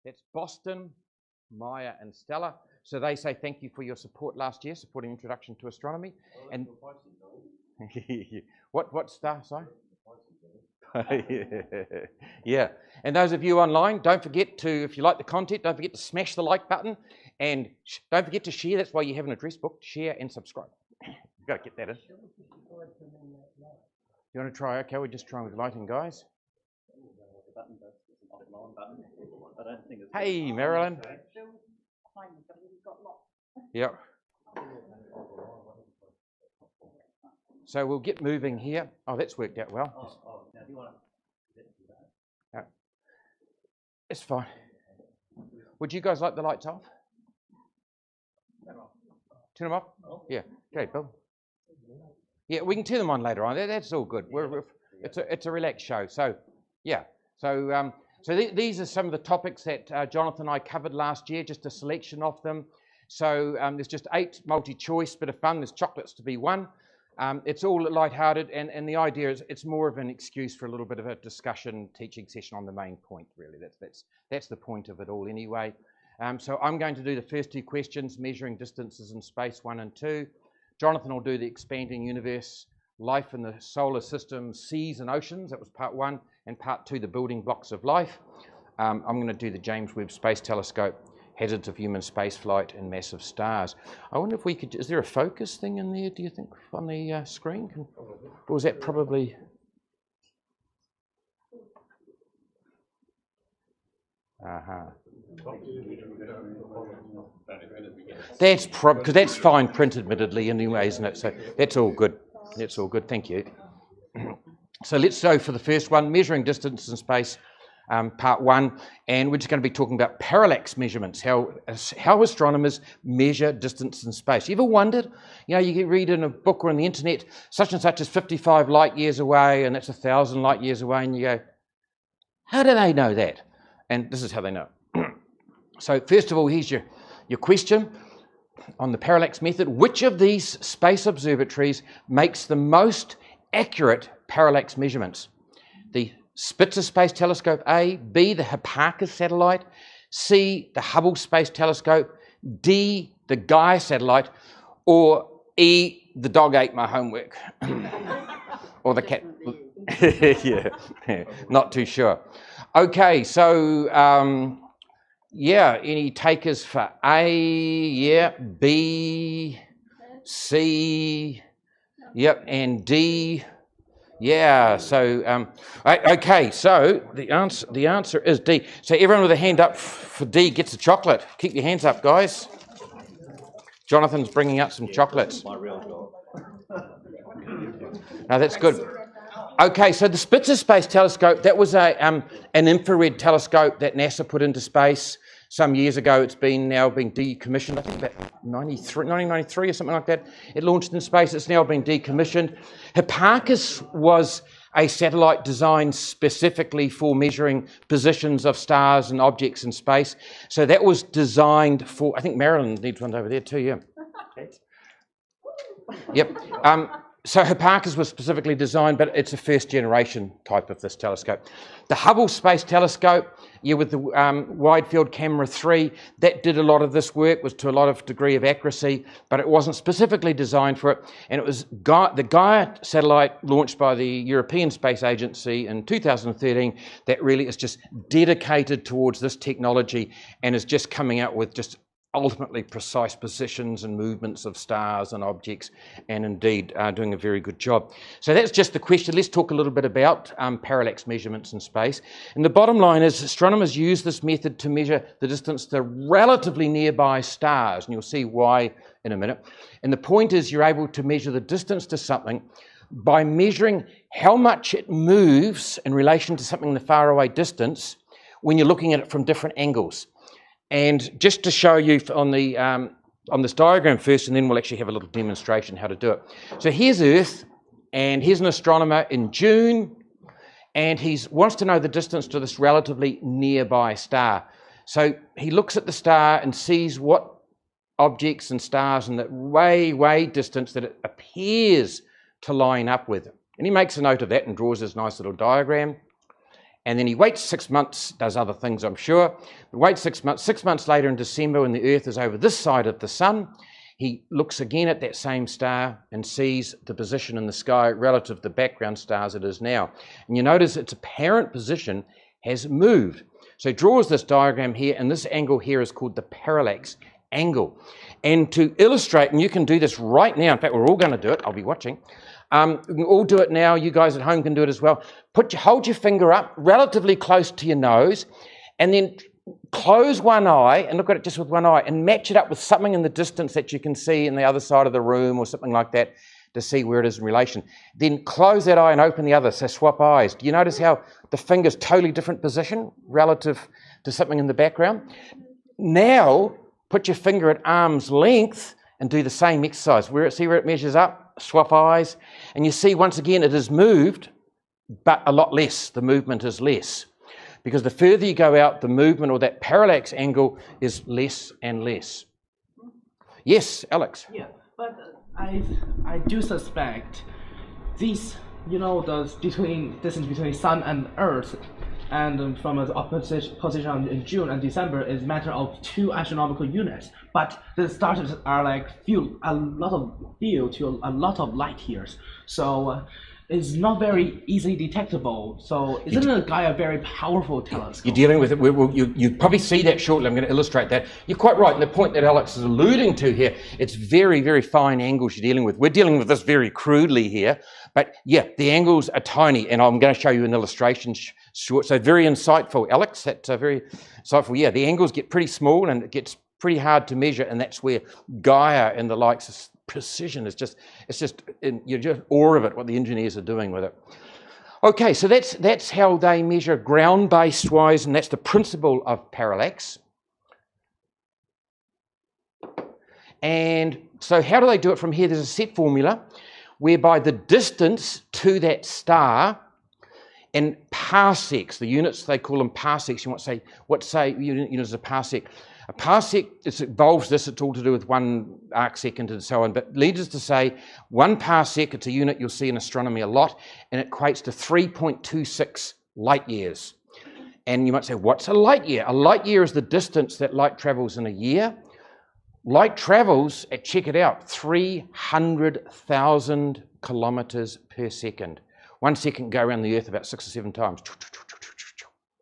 That's Boston, Maya, and Stella. So they say thank you for your support last year, supporting Introduction to Astronomy. And what star? Sorry. Yeah. And those of you online, don't forget to, if you like the content, don't forget to smash the like button, and don't forget to share. That's why you have an address book. Share and subscribe. You've got to get that in. You want to try? Okay, we're just trying with lighting, guys. Hey, Marilyn. Yep. So we'll get moving here. Oh, that's worked out well. It's fine. Would you guys like the lights off? Turn them off? Yeah. Okay, Bill. Yeah, we can turn them on later on. That's all good. It's a relaxed show. So, yeah. So these are some of the topics that Jonathan and I covered last year, just a selection of them. So there's just 8 multi-choice, bit of fun. There's chocolates to be won. It's all lighthearted, and the idea is it's more of an excuse for a little bit of a discussion, teaching session on the main point, really. That's the point of it all anyway. So I'm going to do the first 2 questions, measuring distances in space 1 and 2. Jonathan will do the expanding universe, life in the solar system, seas and oceans. That was part 1, and part 2, the building blocks of life. I'm going to do the James Webb Space Telescope, hazards of human spaceflight and massive stars. I wonder if we could, is there a focus thing in there, do you think, on the screen? Or is that probably... That's because that's fine print, admittedly, anyway, isn't it? So that's all good. That's all good, thank you. So let's go for the first one, measuring distance in space. Part 1, and we're just going to be talking about parallax measurements, how astronomers measure distance in space. You ever wondered, you can read in a book or on the internet, such and such is 55 light years away, and that's 1,000 light years away, and you go, how do they know that? And this is how they know. So first of all, here's your question on the parallax method. Which of these space observatories makes the most accurate parallax measurements? The Spitzer Space Telescope A, B, the Hipparcos satellite, C, the Hubble Space Telescope, D, the Gaia satellite, or E, the dog ate my homework, or the cat. yeah, not too sure. Okay, so any takers for A? Yeah, B, C, yep, and D. Yeah, so, okay, so the answer is D. So everyone with a hand up for D gets a chocolate. Keep your hands up, guys. Jonathan's bringing out some chocolates. My real dog. No, that's good. Okay, so the Spitzer Space Telescope, that was an infrared telescope that NASA put into space some years ago. It's now been decommissioned, I think about 1993 or something like that. It launched in space. It's now been decommissioned. Hipparcos was a satellite designed specifically for measuring positions of stars and objects in space. So that was designed for, I think Marilyn needs one over there too, yeah. Yep. So Hipparcos was specifically designed, but it's a first generation type of this telescope. The Hubble Space Telescope, with the Wide Field Camera 3, that did a lot of this work, was to a lot of degree of accuracy, but it wasn't specifically designed for it. And it was the Gaia satellite launched by the European Space Agency in 2013 that really is just dedicated towards this technology and is just coming out with just ultimately precise positions and movements of stars and objects, and indeed doing a very good job. So that's just the question. Let's talk a little bit about parallax measurements in space. And the bottom line is astronomers use this method to measure the distance to relatively nearby stars, and you'll see why in a minute. And the point is you're able to measure the distance to something by measuring how much it moves in relation to something in the faraway distance when you're looking at it from different angles. And just to show you on this diagram first, and then we'll actually have a little demonstration how to do it. So here's Earth, and here's an astronomer in June, and he wants to know the distance to this relatively nearby star. So he looks at the star and sees what objects and stars in the way distance that it appears to line up with. And he makes a note of that and draws this nice little diagram. And then he waits 6 months, does other things, I'm sure. But waits 6 months. 6 months later in December, when the Earth is over this side of the sun, he looks again at that same star and sees the position in the sky relative to the background stars it is now. And you notice its apparent position has moved. So he draws this diagram here, and this angle here is called the parallax angle. And to illustrate, and you can do this right now, in fact, we're all going to do it, I'll be watching. We can all do it now, you guys at home can do it as well. Hold your finger up relatively close to your nose, and then close one eye and look at it just with one eye and match it up with something in the distance that you can see in the other side of the room or something like that to see where it is in relation. Then close that eye and open the other, so swap eyes. Do you notice how the finger's totally different position relative to something in the background? Now, put your finger at arm's length and do the same exercise. See where it measures up? Swap eyes. And you see, once again, it has moved, but a lot less. The movement is less. Because the further you go out, the movement or that parallax angle is less and less. Yes, Alex? Yeah, but I do suspect this, the distance between Sun and Earth, and from an opposite position in June and December is a matter of 2 astronomical units. But the stars are like a lot of light years. So it's not very easily detectable. So isn't a Gaia a very powerful telescope? You're dealing with it. You probably see that shortly. I'm going to illustrate that. You're quite right. And the point that Alex is alluding to here, it's very, very fine angles you're dealing with. We're dealing with this very crudely here. But yeah, the angles are tiny. And I'm going to show you an illustration short. So very insightful, Alex. That's very insightful. Yeah, the angles get pretty small and it gets pretty hard to measure. And that's where Gaia and the likes precision is you're just awe of it, what the engineers are doing with it. Okay, so that's how they measure ground-based wise, and that's the principle of parallax. And so how do they do it from here? There's a set formula whereby the distance to that star in parsecs, the units, they call them parsecs. You might say, units of parsec? A parsec, it involves this, it's all to do with 1 arcsecond and so on, but needless to say, 1 parsec, it's a unit you'll see in astronomy a lot, and it equates to 3.26 light years. And you might say, what's a light year? A light year is the distance that light travels in a year. Light travels at, check it out, 300,000 kilometers per second. 1 second can go around the Earth about 6 or 7 times.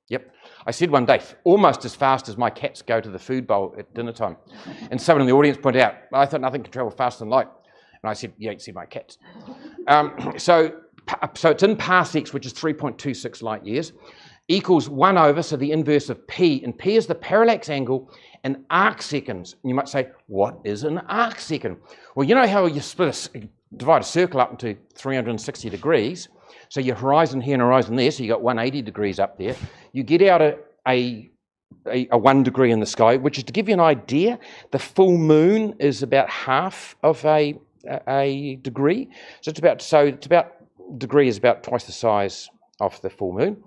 Yep. I said one day, almost as fast as my cats go to the food bowl at dinner time. And someone in the audience pointed out, I thought nothing can travel faster than light. And I said, yeah, you see my cats. So it's in parsecs, which is 3.26 light years, equals 1 over, so the inverse of P. And P is the parallax angle in arcseconds. And you might say, what is an arcsecond? Well, you know how you divide a circle up into 360 degrees? So your horizon here and horizon there, so you got 180 degrees up there. You get out a 1 degree in the sky, which is, to give you an idea, the full moon is about half of a degree. So it's about degree is about twice the size of the full moon.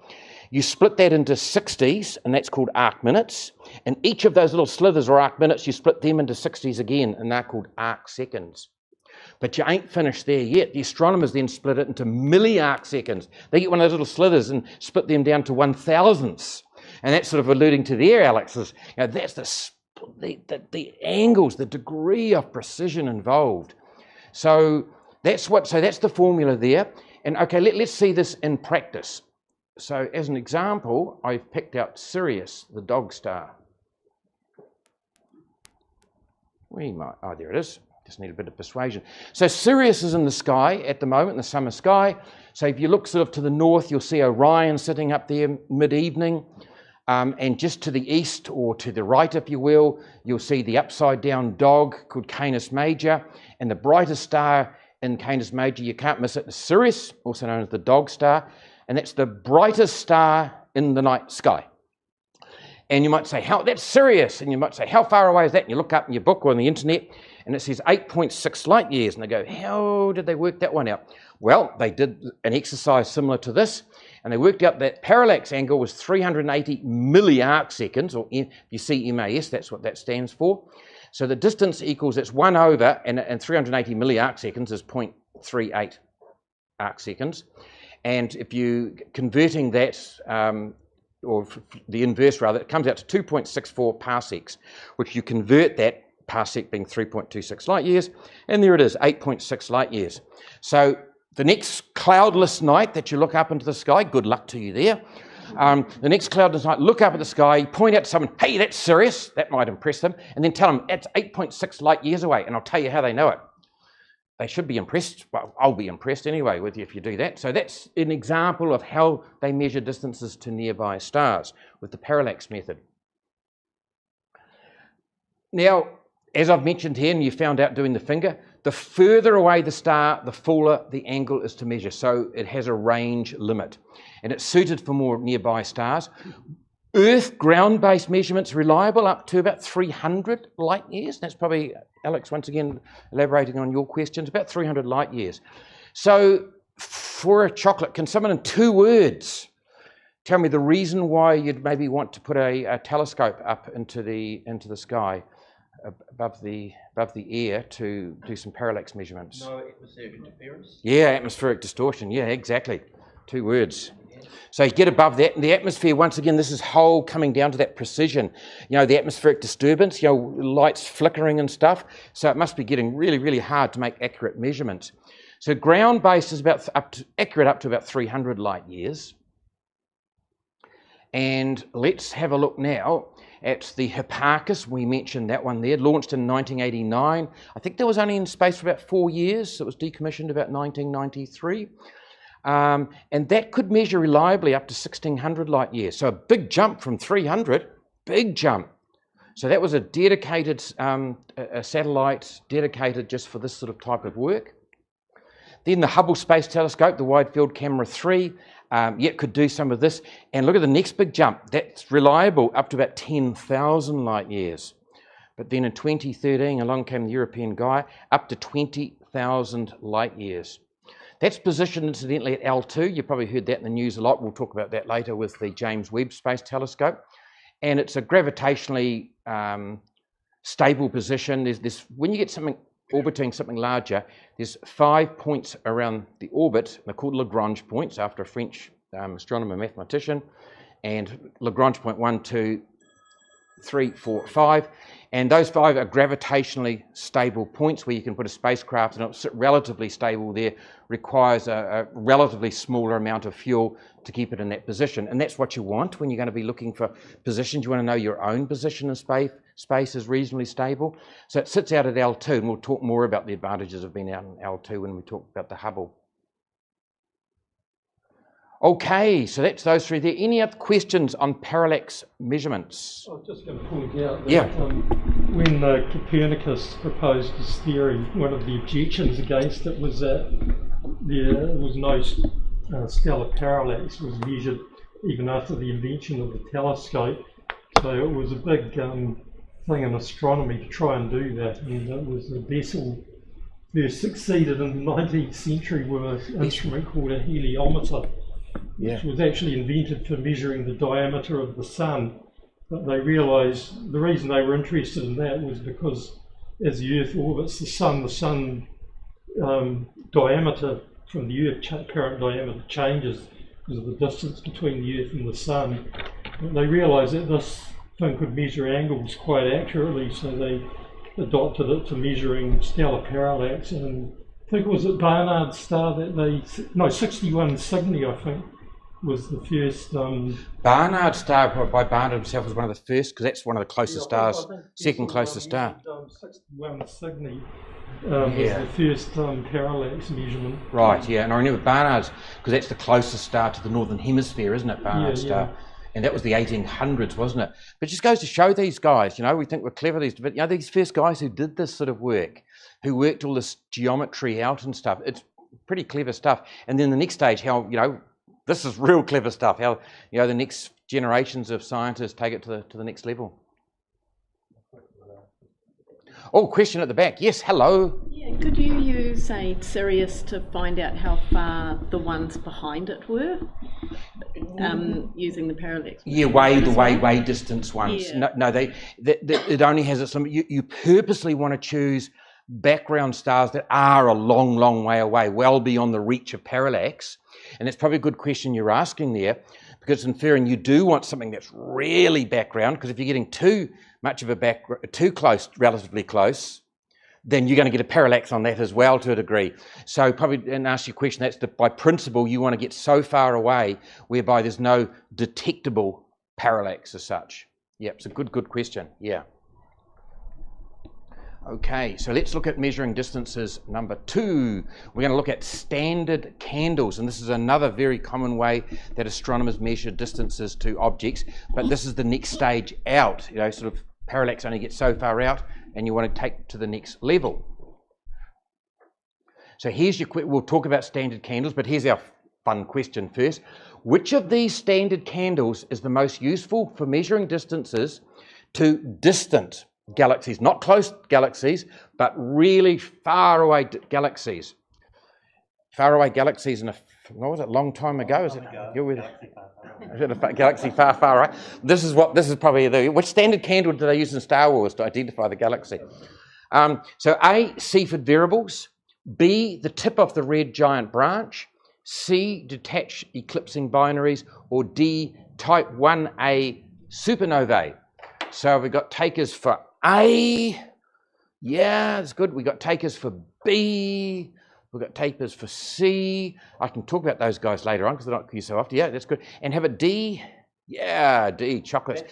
You split that into 60s, and that's called arc minutes. And each of those little slithers or arc minutes, you split them into 60s again, and they're called arc seconds. But you ain't finished there yet. The astronomers then split it into milli-arc seconds. They get one of those little slithers and split them down to 1,000ths. And that's sort of alluding to there, Alex, is, that's the angles, the degree of precision involved. So that's the formula there. And okay, let's see this in practice. So as an example, I've picked out Sirius, the dog star. There it is. Just need a bit of persuasion. So Sirius is in the sky at the moment, in the summer sky. So if you look sort of to the north, you'll see Orion sitting up there mid-evening. And just to the east, or to the right, if you will, you'll see the upside-down dog called Canis Major. And the brightest star in Canis Major, you can't miss it, is Sirius, also known as the dog star. And that's the brightest star in the night sky. And you might say, that's Sirius. And you might say, how far away is that? And you look up in your book or on the internet, and it says 8.6 light years. And they go, how did they work that one out? Well, they did an exercise similar to this, and they worked out that parallax angle was 380 milli-arc seconds, or if you see MAS, that's what that stands for. So the distance equals, it's 1 over, and 380 milli-arc seconds is 0.38 arc seconds. And if you converting that, or the inverse rather, it comes out to 2.64 parsecs, which you convert that, parsec being 3.26 light years, and there it is, 8.6 light years. So the next cloudless night that you look up into the sky, good luck to you there. The next cloudless night, look up at the sky, point out to someone, hey, that's Sirius, that might impress them, and then tell them it's 8.6 light years away, and I'll tell you how they know it. They should be impressed. Well, I'll be impressed anyway with you if you do that. So that's an example of how they measure distances to nearby stars with the parallax method. Now, as I've mentioned here, and you found out doing the finger, the further away the star, the fuller the angle is to measure. So it has a range limit, and it's suited for more nearby stars. Earth ground-based measurements reliable up to about 300 light years. That's probably, Alex, once again, elaborating on your questions, about 300 light years. So for a chocolate, can someone in 2 words tell me the reason why you'd maybe want to put a telescope up into the sky above the air to do some parallax measurements? No atmospheric interference. Yeah, atmospheric distortion. Yeah, exactly. 2 words. So you get above that, and the atmosphere, once again, this is whole coming down to that precision. You know, the atmospheric disturbance, you know, lights flickering and stuff. So it must be getting really, really hard to make accurate measurements. So ground-based is about accurate up to about 300 light years. And let's have a look now at the Hipparchus. We mentioned that one there, launched in 1989. I think that was only in space for about 4 years. So it was decommissioned about 1993. And that could measure reliably up to 1600 light years. So a big jump from 300, big jump. So that was a dedicated a satellite dedicated just for this sort of type of work. Then the Hubble Space Telescope, the Wide Field Camera 3, could do some of this. And look at the next big jump. That's reliable up to about 10,000 light years. But then in 2013, along came the European guy, up to 20,000 light years. That's positioned, incidentally, at L2. You've probably heard that in the news a lot. We'll talk about that later with the James Webb Space Telescope. And it's a gravitationally stable position. There's when you get something orbiting something larger, there's 5 points around the orbit. They're called Lagrange points, after a French astronomer mathematician. And Lagrange point 1, 2, 3, 4, 5. And those 5 are gravitationally stable points where you can put a spacecraft, and it's relatively stable there, requires a relatively smaller amount of fuel to keep it in that position. And that's what you want when you're going to be looking for positions. You want to know your own position in space. Space is reasonably stable. So it sits out at L2, and we'll talk more about the advantages of being out in L2 when we talk about the Hubble. Okay, so that's those 3 there. Any other questions on parallax measurements? I was just going to point out that when Copernicus proposed his theory, one of the objections against it was that there was no stellar parallax was measured even after the invention of the telescope. So it was a big thing in astronomy to try and do that, and it was the Bessel first succeeded in the 19th century with an instrument called a heliometer, which was actually invented for measuring the diameter of the sun. But they realised the reason they were interested in that was because as the Earth orbits the sun diameter from the Earth current diameter changes because of the distance between the Earth and the sun. But they realised that this thing could measure angles quite accurately, so they adopted it for measuring stellar parallax. And I think it was at Barnard's star that 61 Cygni, I think, was the first. Barnard star by Barnard himself was one of the first, because that's one of the closest stars, second closest star. 61 Cygni was the first parallax measurement. Right, yeah, and I remember Barnard's, because that's the closest star to the northern hemisphere, isn't it, Barnard's star? And that was the 1800s, wasn't it? But it just goes to show these guys, you know, we think we're clever, but you know, these first guys who did this sort of work, who worked all this geometry out and stuff, it's pretty clever stuff. And then the next stage, how, you know, this is real clever stuff, how, you know, the next generations of scientists take it to the next level. Oh, question at the back. Yes, hello. Yeah, could you use, say, Sirius to find out how far the ones behind it were, using the parallax? Yeah, way distance ones. Yeah. No, it only has some. You purposely want to choose background stars that are a long way away, well beyond the reach of parallax. And that's probably a good question you're asking there, because it's inferring you do want something that's really background, because if you're getting too much of a background, too close, relatively close, then you're going to get a parallax on that as well to a degree. So probably, and ask your question, that's by principle, you want to get so far away whereby there's no detectable parallax as such. Yeah, it's a good question, yeah. Okay, so let's look at measuring distances number 2. We're going to look at standard candles, and this is another very common way that astronomers measure distances to objects, but this is the next stage out, you know, sort of parallax only gets so far out, and you want to take to the next level. So here's your, we'll talk about standard candles, but here's our fun question first. Which of these standard candles is the most useful for measuring distances to distant galaxies, not close galaxies, but really far away galaxies? Far away galaxies in a, what was it, long time ago? Is it a galaxy far, far away? This is probably the, which standard candle do they use in Star Wars to identify the galaxy? So A, Seaford variables, B, the tip of the red giant branch, C, detached eclipsing binaries, or D, type 1a supernovae. So we've got takers for A, yeah, that's good. We've got takers for B, we've got takers for C. I can talk about those guys later on because they're not used so often. Yeah, that's good. And have a D. Yeah, D, chocolates.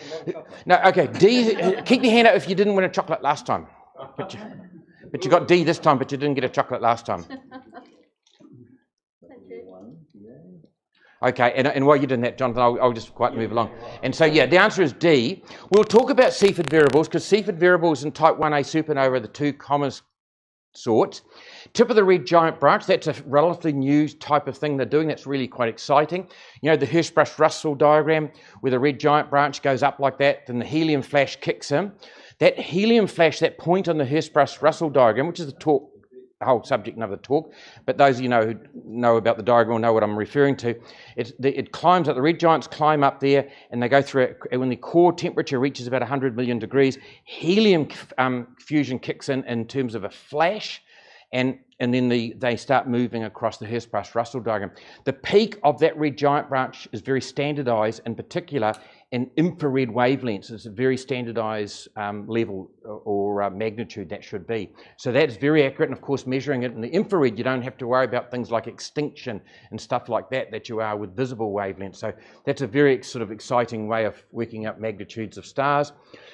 No, okay, D, keep your hand up if you didn't win a chocolate last time. But you got D this time, but you didn't get a chocolate last time. Okay, and while you're doing that, Jonathan, I'll just quite move along. And so, yeah, the answer is D. We'll talk about Seaford variables, because Seaford variables and type 1a supernova are the two commonest sorts. Tip of the red giant branch, that's a relatively new type of thing they're doing. That's really quite exciting. You know, the Hertzsprung-Russell diagram, where the red giant branch goes up like that, then the helium flash kicks in. That helium flash, that point on the Hertzsprung-Russell diagram, which is the whole subject of the talk, but those of you who know about the diagram will know what I'm referring to. It climbs up, the red giants climb up there, and they go through it, and when the core temperature reaches about 100 million degrees, helium fusion kicks in terms of a flash, and then they start moving across the Hertzsprung-Russell diagram. The peak of that red giant branch is very standardized, in particular in infrared wavelengths. It's a very standardized level or magnitude that should be. So that's very accurate, and of course measuring it in the infrared, you don't have to worry about things like extinction and stuff like that you are with visible wavelengths. So that's a very sort of exciting way of working out magnitudes of stars.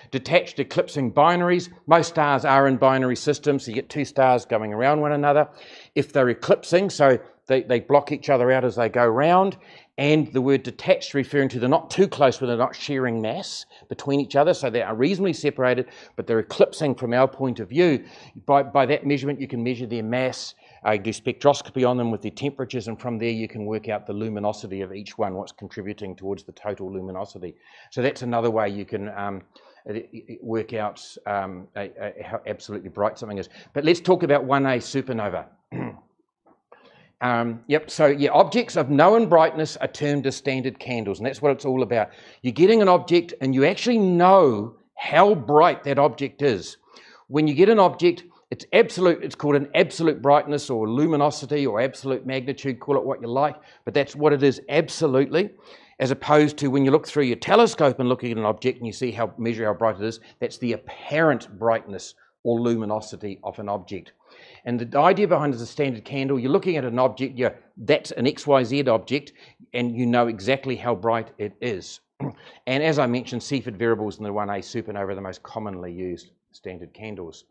Detached eclipsing binaries. Most stars are in binary systems, so you get two stars going around one another. If they're eclipsing, so they block each other out as they go round, and the word detached referring to they're not too close where they're not sharing mass between each other, so they are reasonably separated, but they're eclipsing from our point of view. By that measurement, you can measure their mass, do spectroscopy on them with their temperatures, and from there you can work out the luminosity of each one, what's contributing towards the total luminosity. So that's another way you can work out how absolutely bright something is. But let's talk about 1a supernova. So yeah, objects of known brightness are termed as standard candles, and that's what it's all about. You're getting an object and you actually know how bright that object is. When you get an object, it's absolute, it's called an absolute brightness or luminosity or absolute magnitude, call it what you like, but that's what it is absolutely, as opposed to when you look through your telescope and looking at an object and you see measure how bright it is, that's the apparent brightness or luminosity of an object. And the idea behind it is a standard candle. You're looking at an object, that's an XYZ object, and you know exactly how bright it is. And as I mentioned, Seaford variables and the 1a supernova are the most commonly used standard candles.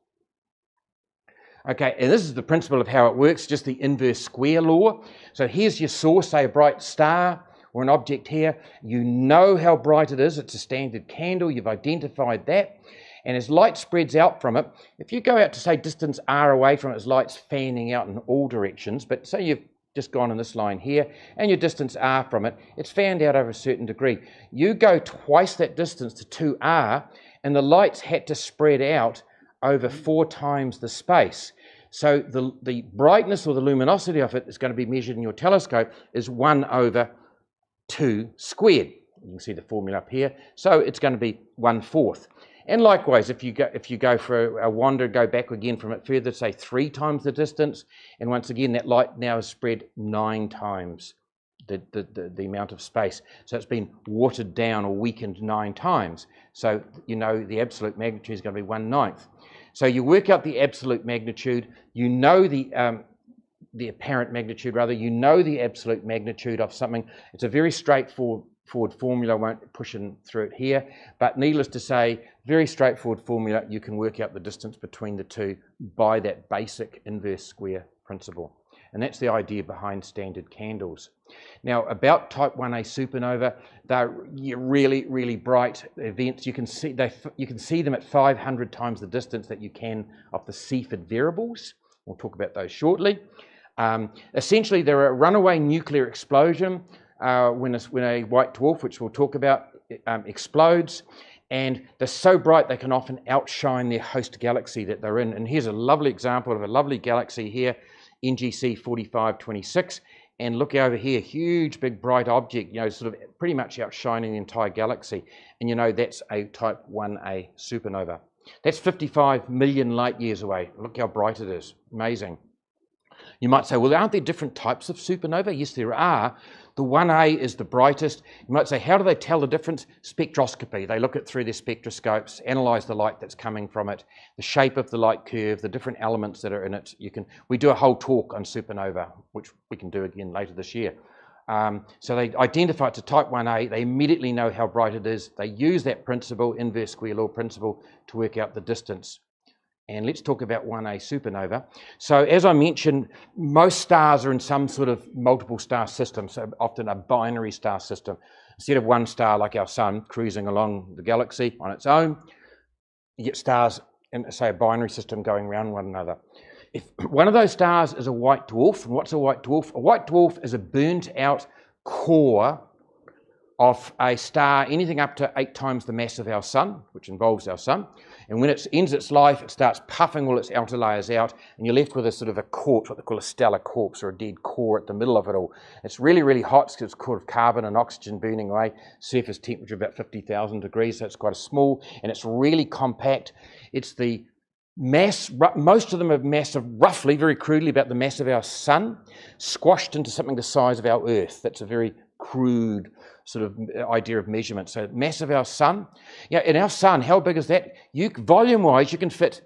Okay, and this is the principle of how it works, just the inverse square law. So here's your source, say a bright star or an object here. You know how bright it is. It's a standard candle. You've identified that. And as light spreads out from it, if you go out to, say, distance r away from it, as light's fanning out in all directions, but say you've just gone in this line here, and your distance r from it, it's fanned out over a certain degree. You go twice that distance to 2r, and the light's had to spread out over 4 times the space. So the brightness or the luminosity of it is going to be measured in your telescope is 1/2 squared. You can see the formula up here. So it's going to be 1/4. And likewise, if you go for a wander, go back again from it further, say 3 times the distance, and once again that light now is spread 9 times the amount of space. So it's been watered down or weakened 9 times. So you know the absolute magnitude is going to be 1/9. So you work out the absolute magnitude, you know the apparent magnitude rather, you know the absolute magnitude of something. It's a very straightforward formula. I won't push in through it here, but needless to say, very straightforward formula. You can work out the distance between the two by that basic inverse square principle. And that's the idea behind standard candles. Now, about type 1a supernova, they're really, really bright events. You can see them at 500 times the distance that you can of the Cepheid variables. We'll talk about those shortly. Essentially, they're a runaway nuclear explosion when a white dwarf, which we'll talk about, explodes. And they're so bright they can often outshine their host galaxy that they're in. And here's a lovely example of a lovely galaxy here, NGC 4526, and look over here, huge big bright object, sort of pretty much outshining the entire galaxy, and that's a type 1a supernova. That's 55 million light years away. Look how bright it is. Amazing. You might say, well, aren't there different types of supernova? Yes, there are. The 1A is the brightest. You might say, how do they tell the difference? Spectroscopy. They look at through their spectroscopes, analyze the light that's coming from it, the shape of the light curve, the different elements that are in it. We do a whole talk on supernova, which we can do again later this year. So they identify it's a type 1A. They immediately know how bright it is. They use that principle, inverse square law principle, to work out the distance. And let's talk about 1A supernova. So as I mentioned, most stars are in some sort of multiple star system, so often a binary star system. Instead of one star like our sun cruising along the galaxy on its own, you get stars in, say, a binary system going around one another. If one of those stars is a white dwarf, and what's a white dwarf? A white dwarf is a burnt out core of a star, anything up to 8 times the mass of our sun, which involves our sun. And when it ends its life, it starts puffing all its outer layers out, and you're left with a sort of a corpse, what they call a stellar corpse, or a dead core at the middle of it all. It's really, really hot because it's core of carbon and oxygen burning away. Surface temperature about 50,000 degrees, so it's quite small, and it's really compact. It's the mass, most of them have mass of roughly, very crudely, about the mass of our sun, squashed into something the size of our Earth. That's a very crude sort of idea of measurement. So mass of our sun. In our sun, how big is that? Volume-wise, you can fit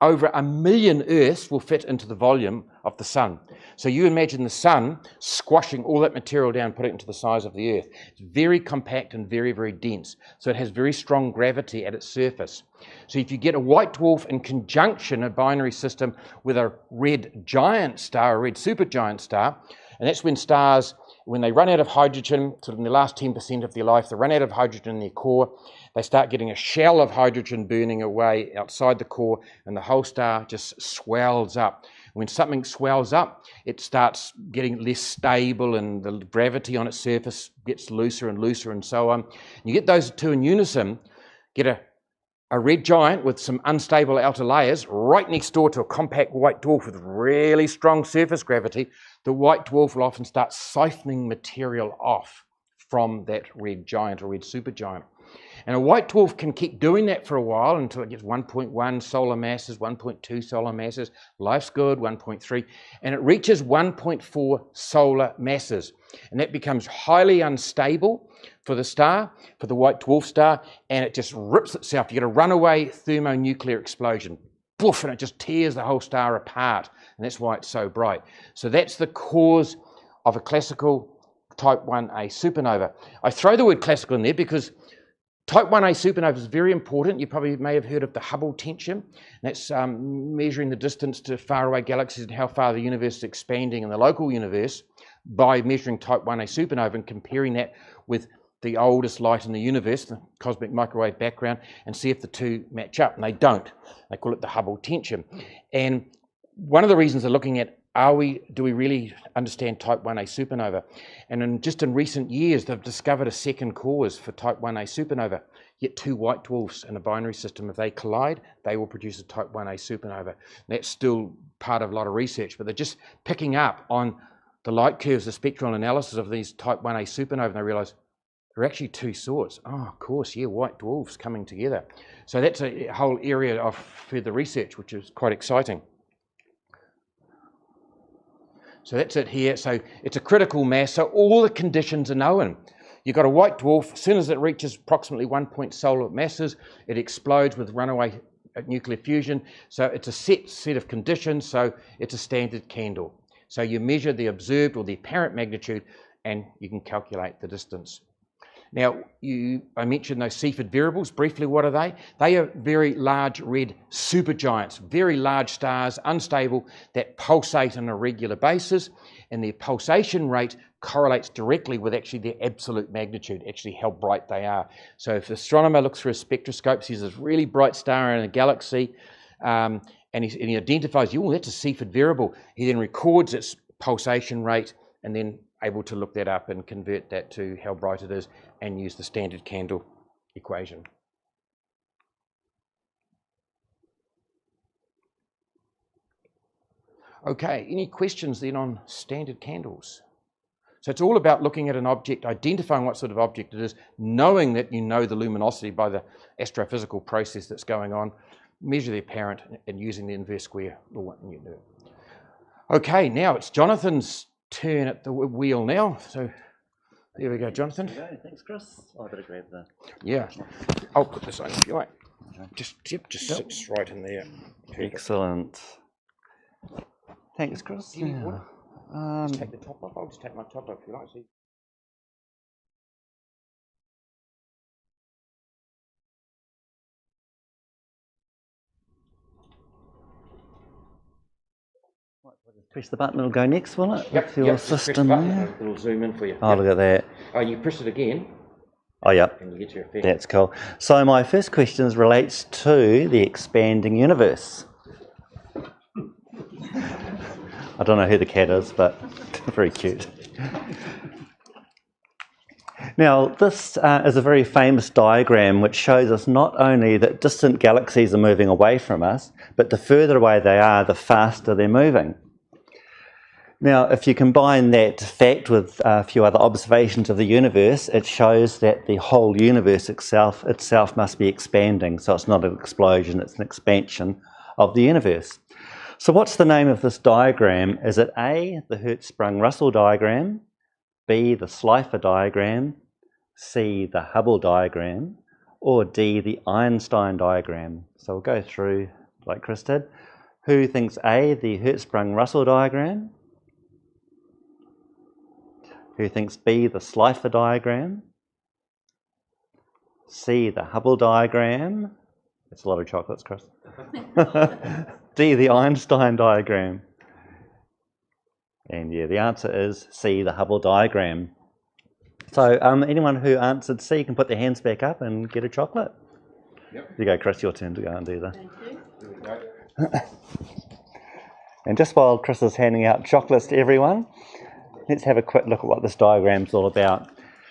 over 1 million Earths will fit into the volume of the sun. So you imagine the sun squashing all that material down, put it into the size of the Earth. It's very compact and very, very dense. So it has very strong gravity at its surface. So if you get a white dwarf in conjunction, a binary system, with a red giant star, a red supergiant star, and that's when stars, when they run out of hydrogen, sort of in the last 10% of their life, they run out of hydrogen in their core, they start getting a shell of hydrogen burning away outside the core, and the whole star just swells up. When something swells up, it starts getting less stable, and the gravity on its surface gets looser and looser, and so on. You get those two in unison, get a red giant with some unstable outer layers right next door to a compact white dwarf with really strong surface gravity. The white dwarf will often start siphoning material off from that red giant or red supergiant. And a white dwarf can keep doing that for a while until it gets 1.1 solar masses, 1.2 solar masses. Life's good, 1.3. And it reaches 1.4 solar masses. And that becomes highly unstable for the star, for the white dwarf star, and it just rips itself. You get a runaway thermonuclear explosion. Boof, and it just tears the whole star apart. And that's why it's so bright. So that's the cause of a classical type 1a supernova. I throw the word classical in there because type 1a supernova is very important. You probably may have heard of the Hubble tension. That's measuring the distance to faraway galaxies and how far the universe is expanding in the local universe by measuring type 1a supernova and comparing that with the oldest light in the universe, the cosmic microwave background, and see if the two match up. And they don't. They call it the Hubble tension. And one of the reasons they're looking at, do we really understand type 1a supernova? And just in recent years, they've discovered a second cause for type 1a supernova. Yet 2 white dwarfs in a binary system, if they collide, they will produce a type 1a supernova. And that's still part of a lot of research, but they're just picking up on the light curves, the spectral analysis of these type 1a supernova, and they realize there are actually 2 sorts. Oh, of course, yeah, white dwarfs coming together. So that's a whole area of further research, which is quite exciting. So that's it here. So it's a critical mass. So all the conditions are known. You've got a white dwarf. As soon as it reaches approximately 1 point solar masses, it explodes with runaway nuclear fusion. So it's a set of conditions. So it's a standard candle. So you measure the observed or the apparent magnitude, and you can calculate the distance. Now, I mentioned those Cepheid variables. Briefly, what are they? They are very large red supergiants, very large stars, unstable, that pulsate on a regular basis, and their pulsation rate correlates directly with actually their absolute magnitude, actually how bright they are. So if the astronomer looks through a spectroscope, sees this really bright star in a galaxy, and he identifies, oh, that's a Cepheid variable. He then records its pulsation rate and then able to look that up and convert that to how bright it is and use the standard candle equation. Okay, any questions then on standard candles? So it's all about looking at an object, identifying what sort of object it is, knowing that you know the luminosity by the astrophysical process that's going on, measure the apparent, and using the inverse square law, and you do it. Okay, now it's Jonathan's turn at the wheel now. So there we go, Jonathan. There you go. Thanks, Chris. Oh, I better grab the... Yeah, I'll put this on if you like. Just sits right in there. Perfect. Excellent. Thanks, Chris. Do you need water? Just take the top off. I'll just take my top off if you like. See? Press the button, it'll go next, will it? Yep, With your just press the system button there. and it'll zoom in for you. Oh, look at that. Oh, you press it again Oh, yep. and you get your effect. That's cool. So my first question relates to the expanding universe. I don't know who the cat is, but very cute. Now, this is a very famous diagram which shows us not only that distant galaxies are moving away from us, but the further away they are, the faster they're moving. Now, if you combine that fact with a few other observations of the universe, it shows that the whole universe itself must be expanding. So it's not an explosion, it's an expansion of the universe. So what's the name of this diagram? Is it A, the Hertzsprung-Russell diagram, B, the Schleifer diagram, C, the Hubble diagram, or D, the Einstein diagram? So we'll go through like Chris did. Who thinks A, the Hertzsprung-Russell diagram? Who thinks B, the Schleifer diagram? C, the Hubble diagram? That's a lot of chocolates, Chris. D, the Einstein diagram. And yeah, the answer is C, the Hubble diagram. So anyone who answered C can put their hands back up and get a chocolate. Yep. There you go, Chris, your turn to go and do that. Thank you. There we go. And just while Chris is handing out chocolates to everyone, let's have a quick look at what this diagram's all about.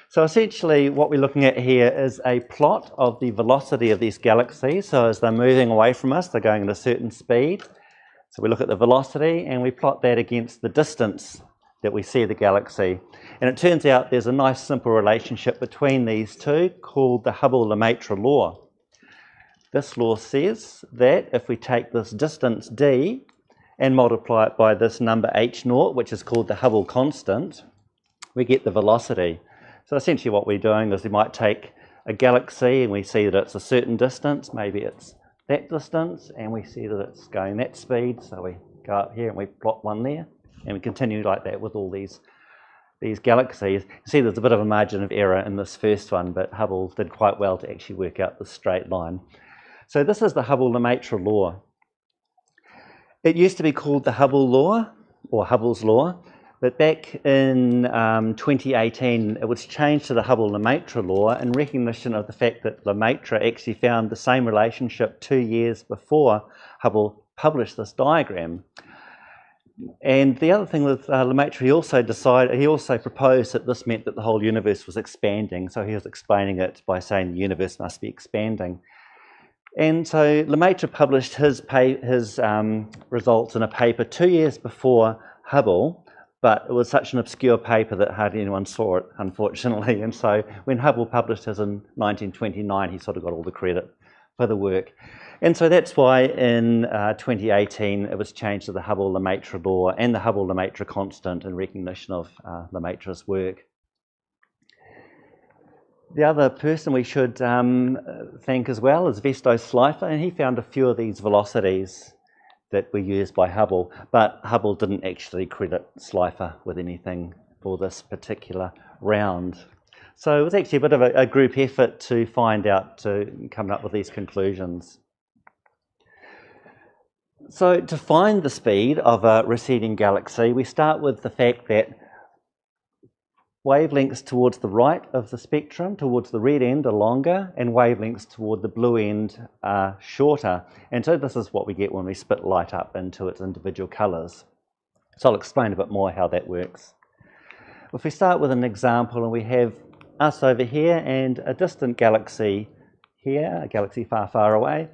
So essentially what we're looking at here is a plot of the velocity of these galaxies. So as they're moving away from us, they're going at a certain speed. So we look at the velocity and we plot that against the distance that we see the galaxy. And it turns out there's a nice simple relationship between these two called the Hubble-Lemaitre law. This law says that if we take this distance d and multiply it by this number h0, which is called the Hubble constant, we get the velocity. So essentially what we're doing is we might take a galaxy and we see that it's a certain distance, maybe it's that distance, and we see that it's going that speed, so we go up here and we plot one there, and we continue like that with all these galaxies. You see there's a bit of a margin of error in this first one, but Hubble did quite well to actually work out the straight line. So this is the Hubble-Lemaitre law. It used to be called the Hubble law, or Hubble's law, but back in 2018 it was changed to the Hubble-Lemaitre law in recognition of the fact that Lemaitre actually found the same relationship 2 years before Hubble published this diagram. And the other thing with Lemaitre, he also proposed that this meant that the whole universe was expanding, so he was explaining it by saying the universe must be expanding. And so Lemaitre published his results in a paper 2 years before Hubble, but it was such an obscure paper that hardly anyone saw it, unfortunately. And so when Hubble published his in 1929, he sort of got all the credit for the work. And so that's why in 2018 it was changed to the Hubble-Lemaitre law and the Hubble-Lemaitre constant in recognition of Lemaitre's work. The other person we should thank as well is Vesto Slipher, and he found a few of these velocities that were used by Hubble, but Hubble didn't actually credit Slipher with anything for this particular round. So it was actually a bit of a group effort to find out, to come up with these conclusions. So to find the speed of a receding galaxy, we start with the fact that wavelengths towards the right of the spectrum, towards the red end, are longer, and wavelengths toward the blue end are shorter. And so this is what we get when we split light up into its individual colours. So I'll explain a bit more how that works. If we start with an example, and we have us over here and a distant galaxy here, a galaxy far, far away.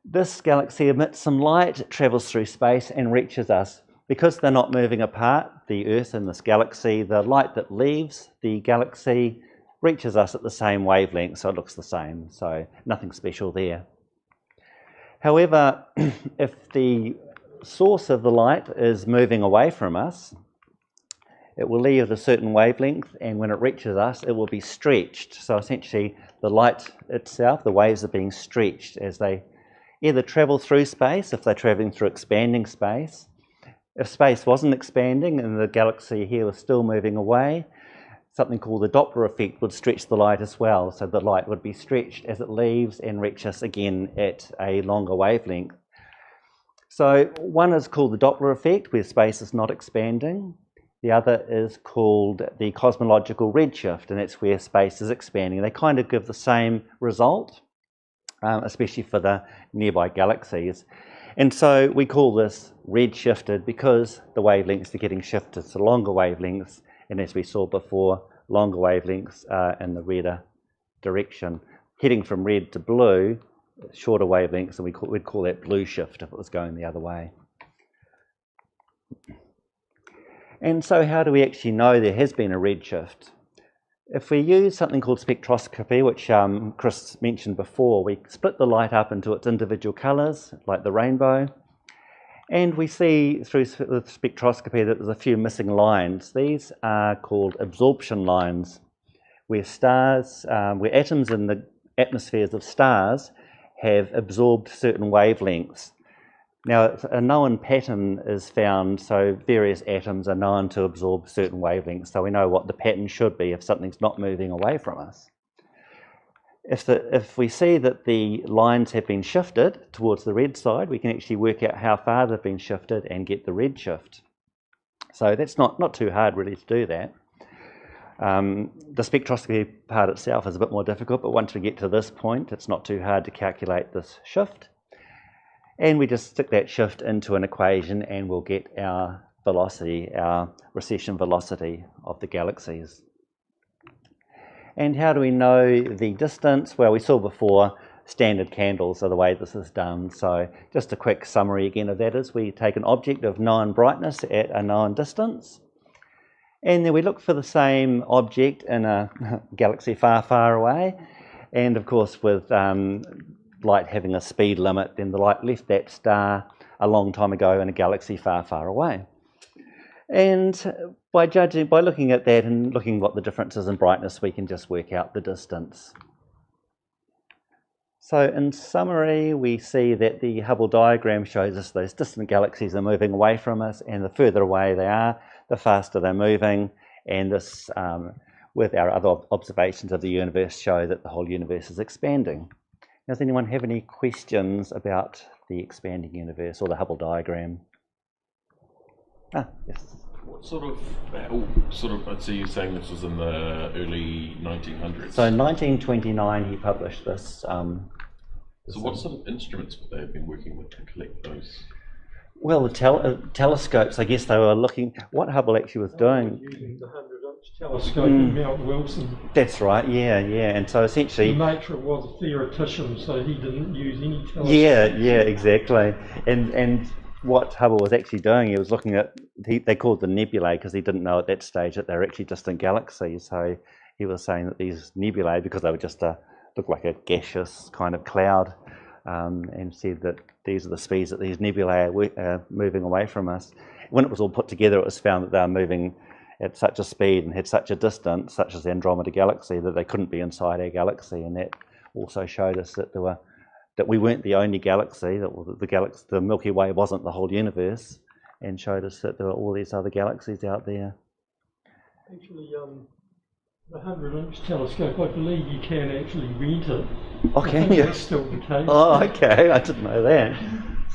This galaxy emits some light, travels through space and reaches us. Because they're not moving apart, the Earth and this galaxy, the light that leaves the galaxy reaches us at the same wavelength, so it looks the same, so nothing special there. However, if the source of the light is moving away from us, it will leave at a certain wavelength, and when it reaches us, it will be stretched. So essentially, the light itself, the waves are being stretched as they either travel through space, if they're traveling through expanding space. If space wasn't expanding and the galaxy here was still moving away, something called the Doppler effect would stretch the light as well. So the light would be stretched as it leaves and reach us again at a longer wavelength. So one is called the Doppler effect, where space is not expanding. The other is called the cosmological redshift, and that's where space is expanding. They kind of give the same result, especially for the nearby galaxies. And so we call this redshifted because the wavelengths are getting shifted to longer wavelengths, and as we saw before, longer wavelengths are in the redder direction. Heading from red to blue, shorter wavelengths, and we'd call that blue shift if it was going the other way. And so how do we actually know there has been a redshift? If we use something called spectroscopy, which Chris mentioned before, we split the light up into its individual colours, like the rainbow, and we see through the spectroscopy that there's a few missing lines. These are called absorption lines, where stars, where atoms in the atmospheres of stars have absorbed certain wavelengths. Now, a known pattern is found, so various atoms are known to absorb certain wavelengths, so we know what the pattern should be if something's not moving away from us. If we see that the lines have been shifted towards the red side, we can actually work out how far they've been shifted and get the red shift. So that's not too hard really to do that. The spectroscopy part itself is a bit more difficult, but once we get to this point, it's not too hard to calculate this shift. And we just stick that shift into an equation and we'll get our velocity, our recession velocity of the galaxies. And how do we know the distance? Well, we saw before, standard candles are the way this is done. So just a quick summary again of that is we take an object of known brightness at a known distance, and then we look for the same object in a galaxy far, far away. And of course, with light having a speed limit, then the light left that star a long time ago in a galaxy far, far away. And by looking at that and looking what the difference is in brightness, we can just work out the distance. So in summary, we see that the Hubble diagram shows us those distant galaxies are moving away from us, and the further away they are, the faster they're moving. And this, with our other observations of the universe, show that the whole universe is expanding. Does anyone have any questions about the expanding universe or the Hubble diagram? Yes. What sort of, I'd say you're saying this was in the early 1900s. So in 1929 he published this. So what sort of instruments would they have been working with to collect those? Well, the telescopes, I guess they were looking, what Hubble actually was doing. Using the 100-inch telescope in Mount Wilson. That's right, yeah. And so essentially... Lemaitre was a theoretician, so he didn't use any telescope. Yeah, exactly. And what Hubble was actually doing, he was looking at, they called them nebulae because he didn't know at that stage that they were actually distant galaxies. So he was saying that these nebulae, because they were just looked like a gaseous kind of cloud, and said that these are the speeds that these nebulae are moving away from us. When it was all put together, it was found that they were moving at such a speed and had such a distance, such as the Andromeda Galaxy, that they couldn't be inside our galaxy, and that also showed us that we weren't the only galaxy, that the Milky Way wasn't the whole universe, and showed us that there were all these other galaxies out there. Actually, the 100-inch telescope, I believe you can actually rent it. Oh, can you? That's still the case. Oh, okay, I didn't know that.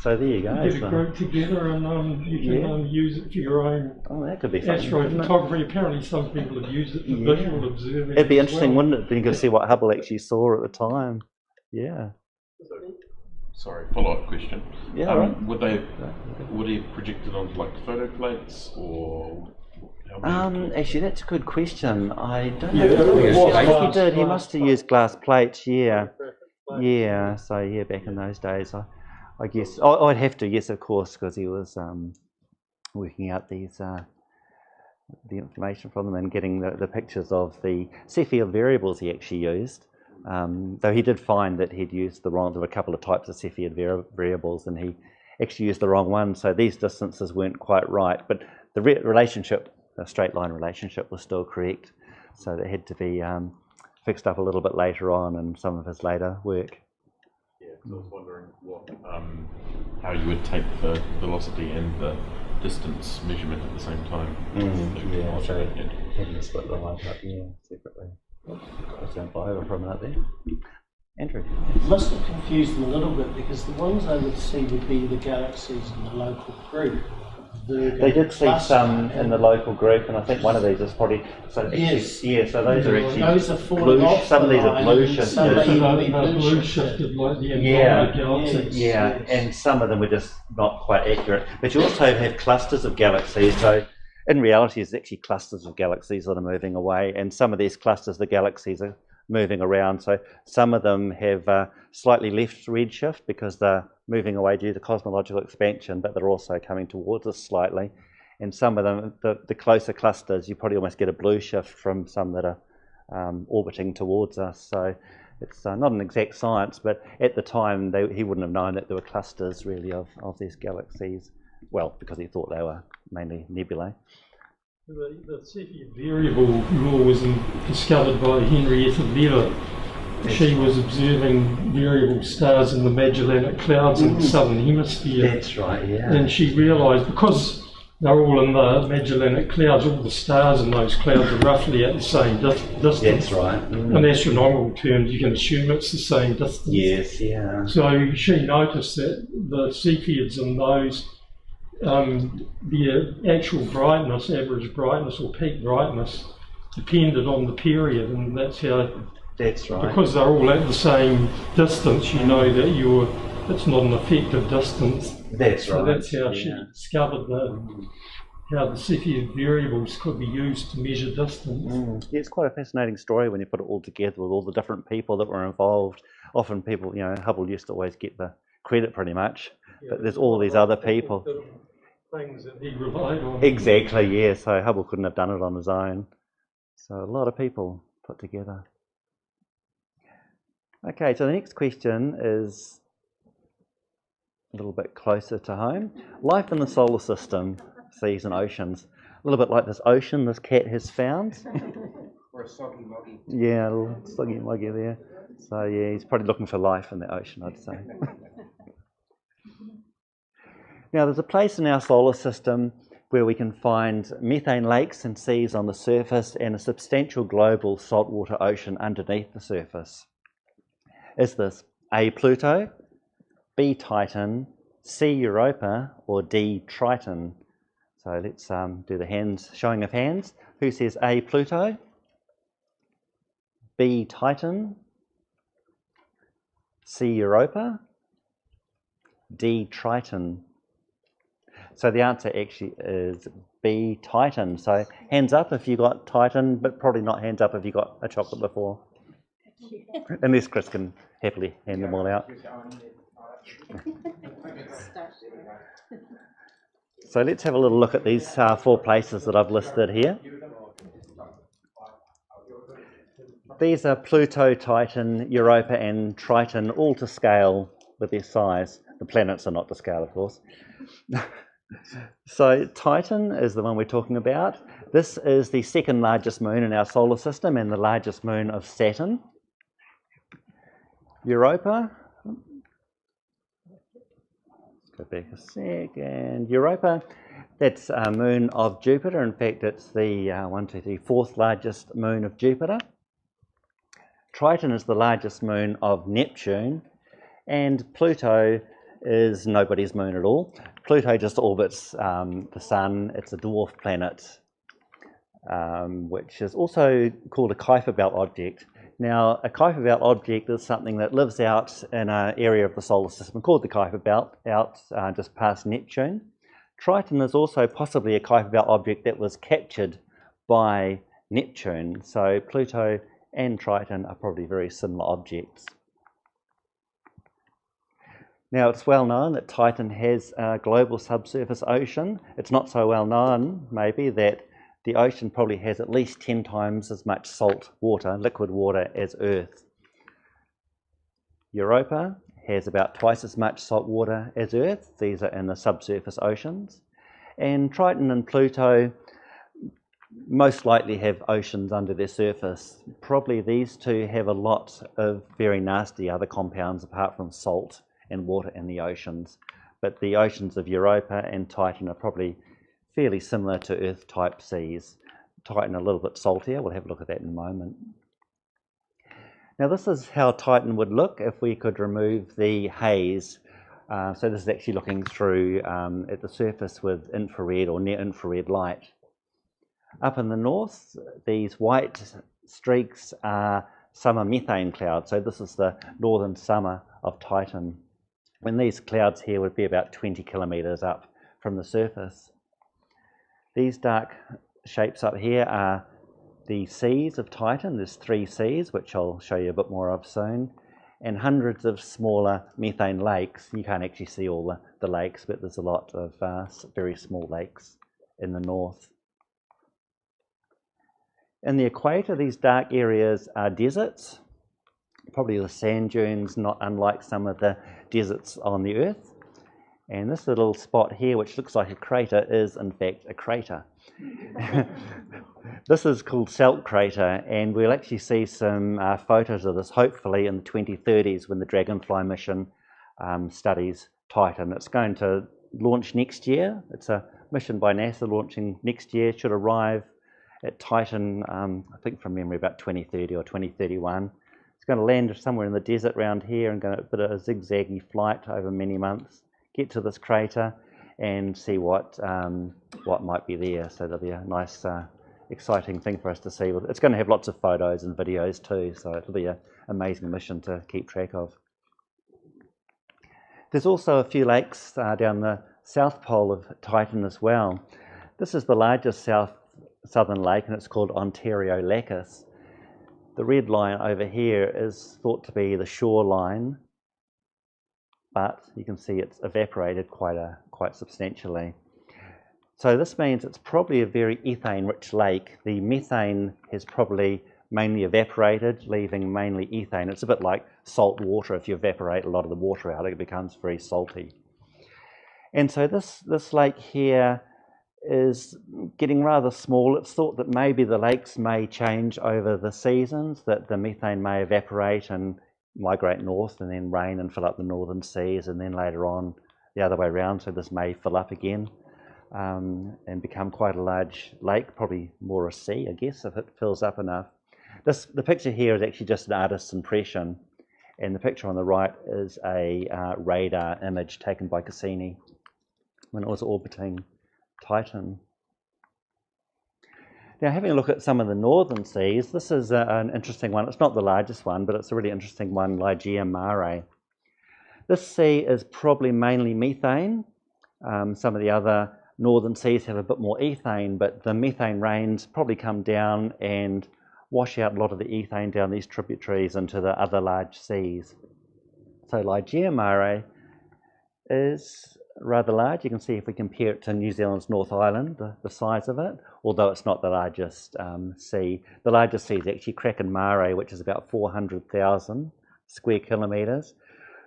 So there you go. You get a group together and you can use it for your own that could be fun, astrophotography. Apparently some people have used it for visual observing. It'd be interesting, wouldn't it? Then you could see what Hubble actually saw at the time. Yeah. Sorry, follow-up question. Yeah, right. Would they have projected onto like photo plates or? Actually, that's a good question. I don't Yeah, know. it was I think he glass did. He plates. must have used glass plates. Yeah. Yeah. So yeah, back in those days, I guess I'd have to. Yes, of course, because he was working out these the information from them and getting the pictures of the Cepheid variables he actually used. Though he did find that he'd used there were a couple of types of Cepheid variables, and he actually used the wrong one. So these distances weren't quite right, but the relationship, the straight line relationship, was still correct. So that had to be fixed up a little bit later on in some of his later work. Yeah, so I was wondering how you would take the velocity and the distance measurement at the same time. Yeah, so having to split the line up, separately. Let's jump over for a minute there. Andrew. It must have confused them a little bit, because the ones I would see would be the galaxies in the local group. They did see some in the local group, and I think one of these is probably so those are actually those are falling blue, off some of the these are line, blue and some shifted. may be Blue blue shifted like the Yeah. Andromeda Galaxy. Yes. And some of them were just not quite accurate. But you also have clusters of galaxies. So in reality, it's actually clusters of galaxies that are moving away, and some of these clusters of galaxies are moving around. So some of them have slightly left redshift because they're moving away due to cosmological expansion, but they're also coming towards us slightly. And some of them, the closer clusters, you probably almost get a blue shift from some that are orbiting towards us. So it's not an exact science, but at the time he wouldn't have known that there were clusters really of these galaxies. Well, because he thought they were mainly nebulae. The Cepheid variable law was discovered by Henrietta Leavitt. She was observing variable stars in the Magellanic Clouds in the southern hemisphere. That's right, yeah. And she realised, because they're all in the Magellanic Clouds, all the stars in those clouds are roughly at the same distance. That's right. In astronomical terms, you can assume it's the same distance. Yes, yeah. So she noticed that the Cepheids in those, their actual brightness, average brightness or peak brightness, depended on the period, and that's how. That's right. Because they're all at the same distance, you know that it's not an effective distance. That's so right. That's how she discovered how the Cepheid variables could be used to measure distance. Yeah, it's quite a fascinating story when you put it all together with all the different people that were involved. Often people, Hubble used to always get the credit pretty much, but there's all these other people. Things that he relied on. Exactly, yeah. So Hubble couldn't have done it on his own. So a lot of people put together. Okay, so the next question is a little bit closer to home. Life in the solar system, seas and oceans. A little bit like this ocean this cat has found. Or a soggy moggy. Yeah, a little soggy moggy there. So yeah, he's probably looking for life in the ocean, I'd say. Now there's a place in our solar system where we can find methane lakes and seas on the surface and a substantial global saltwater ocean underneath the surface. Is this A, Pluto, B, Titan, C, Europa, or D, Triton? So let's do the showing of hands. Who says A, Pluto, B, Titan, C, Europa, D, Triton? So the answer actually is B, Titan. So hands up if you got Titan, but probably not hands up if you got a chocolate before. Unless Chris can happily hand them all out. So let's have a little look at these 4 places that I've listed here. These are Pluto, Titan, Europa and Triton, all to scale with their size. The planets are not to scale, of course. So Titan is the one we're talking about. This is the second largest moon in our solar system and the largest moon of Saturn. Europa. Let's go back a sec. And Europa, that's a moon of Jupiter. In fact, it's the fourth largest moon of Jupiter. Triton is the largest moon of Neptune. And Pluto is nobody's moon at all. Pluto just orbits the Sun. It's a dwarf planet, which is also called a Kuiper belt object. Now, a Kuiper belt object is something that lives out in an area of the solar system called the Kuiper belt, out just past Neptune. Triton is also possibly a Kuiper belt object that was captured by Neptune. So Pluto and Triton are probably very similar objects. Now, it's well known that Titan has a global subsurface ocean. It's not so well known, maybe, that the ocean probably has at least 10 times as much salt water, liquid water, as Earth. Europa has about twice as much salt water as Earth. These are in the subsurface oceans. And Triton and Pluto most likely have oceans under their surface. Probably these two have a lot of very nasty other compounds apart from salt and water in the oceans. But the oceans of Europa and Titan are probably fairly similar to Earth-type seas. Titan a little bit saltier. We'll have a look at that in a moment. Now this is how Titan would look if we could remove the haze. So this is actually looking through at the surface with infrared or near-infrared light. Up in the north, these white streaks are summer methane clouds. So this is the northern summer of Titan, when these clouds here would be about 20 kilometres up from the surface. These dark shapes up here are the seas of Titan. There's 3 seas, which I'll show you a bit more of soon, and hundreds of smaller methane lakes. You can't actually see all the lakes, but there's a lot of very small lakes in the north. In the equator, these dark areas are deserts, probably the sand dunes, not unlike some of the deserts on the Earth. And this little spot here, which looks like a crater, is in fact a crater. This is called Salt Crater, and we'll actually see some photos of this, hopefully in the 2030s, when the Dragonfly mission studies Titan. It's going to launch next year. It's a mission by NASA launching next year. It should arrive at Titan, I think from memory, about 2030 or 2031. It's going to land somewhere in the desert around here and go a bit of a zigzaggy flight over many months, get to this crater and see what might be there. So there'll be a nice, exciting thing for us to see. It's going to have lots of photos and videos too, so it'll be an amazing mission to keep track of. There's also a few lakes down the south pole of Titan as well. This is the largest southern lake, and it's called Ontario Lacus. The red line over here is thought to be the shoreline, but you can see it's evaporated quite substantially. So this means it's probably a very ethane-rich lake. The methane has probably mainly evaporated, leaving mainly ethane. It's a bit like salt water. If you evaporate a lot of the water out, it becomes very salty. And so this lake here is getting rather small. It's thought that maybe the lakes may change over the seasons, that the methane may evaporate and migrate north and then rain and fill up the northern seas, and then later on the other way around, so this may fill up again and become quite a large lake, probably more a sea, I guess, if it fills up enough. The picture here is actually just an artist's impression, and the picture on the right is a radar image taken by Cassini when it was orbiting Titan. Now, having a look at some of the northern seas, this is an interesting one. It's not the largest one, but it's a really interesting one, Ligeia Mare. This sea is probably mainly methane. Some of the other northern seas have a bit more ethane, but the methane rains probably come down and wash out a lot of the ethane down these tributaries into the other large seas. So Ligeia Mare is rather large. You can see if we compare it to New Zealand's North Island, the size of it, although it's not the largest sea. The largest sea is actually Kraken Mare, which is about 400,000 square kilometres.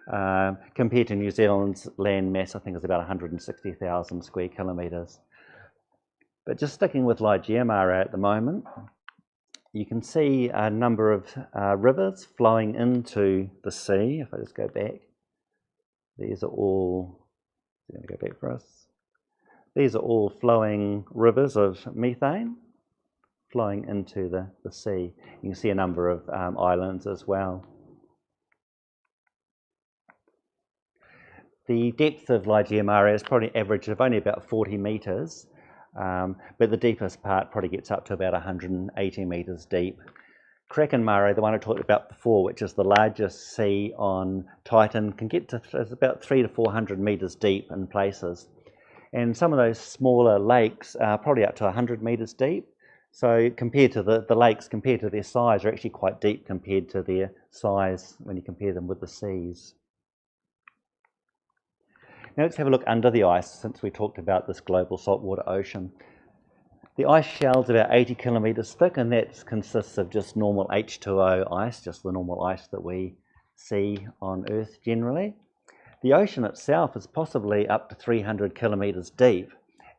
Compared to New Zealand's land mass, I think it's about 160,000 square kilometres. But just sticking with Ligeia Mare at the moment, you can see a number of rivers flowing into the sea. If I just go back, these are all, I'm going to go back for us. These are all flowing rivers of methane flowing into the sea. You can see a number of islands as well. The depth of Ligeia Mare is probably average of only about 40 metres, but the deepest part probably gets up to about 180 metres deep. Kraken Mare, the one I talked about before, which is the largest sea on Titan, can get to about 300 to 400 metres deep in places. And some of those smaller lakes are probably up to 100 metres deep. So compared to the lakes, compared to their size, are actually quite deep compared to their size when you compare them with the seas. Now let's have a look under the ice, since we talked about this global saltwater ocean. The ice shell is about 80 kilometres thick, and that consists of just normal H2O ice, just the normal ice that we see on Earth generally. The ocean itself is possibly up to 300 kilometres deep,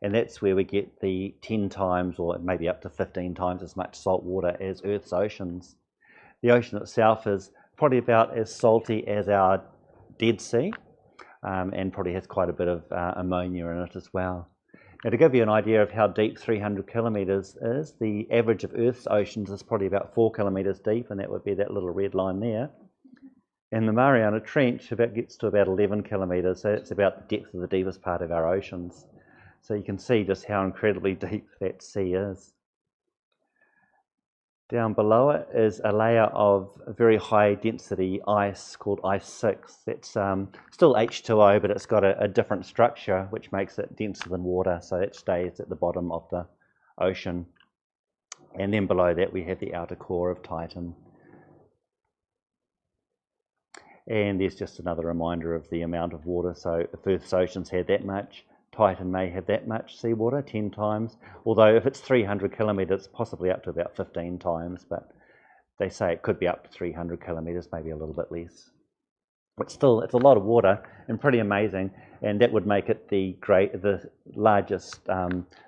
and that's where we get the 10 times or maybe up to 15 times as much salt water as Earth's oceans. The ocean itself is probably about as salty as our Dead Sea, and probably has quite a bit of ammonia in it as well. Now, to give you an idea of how deep 300 kilometres is, the average of Earth's oceans is probably about 4 kilometres deep, and that would be that little red line there. And the Mariana Trench gets to about 11 kilometres, so it's about the depth of the deepest part of our oceans. So you can see just how incredibly deep that sea is. Down below it is a layer of very high density ice called Ice 6. It's still H2O, but it's got a different structure which makes it denser than water, so it stays at the bottom of the ocean. And then below that we have the outer core of Titan. And there's just another reminder of the amount of water. So if Earth's oceans had that much, Titan may have that much seawater, 10 times. Although if it's 300 kilometres, possibly up to about 15 times. But they say it could be up to 300 kilometres, maybe a little bit less. But still, it's a lot of water and pretty amazing. And that would make it the largest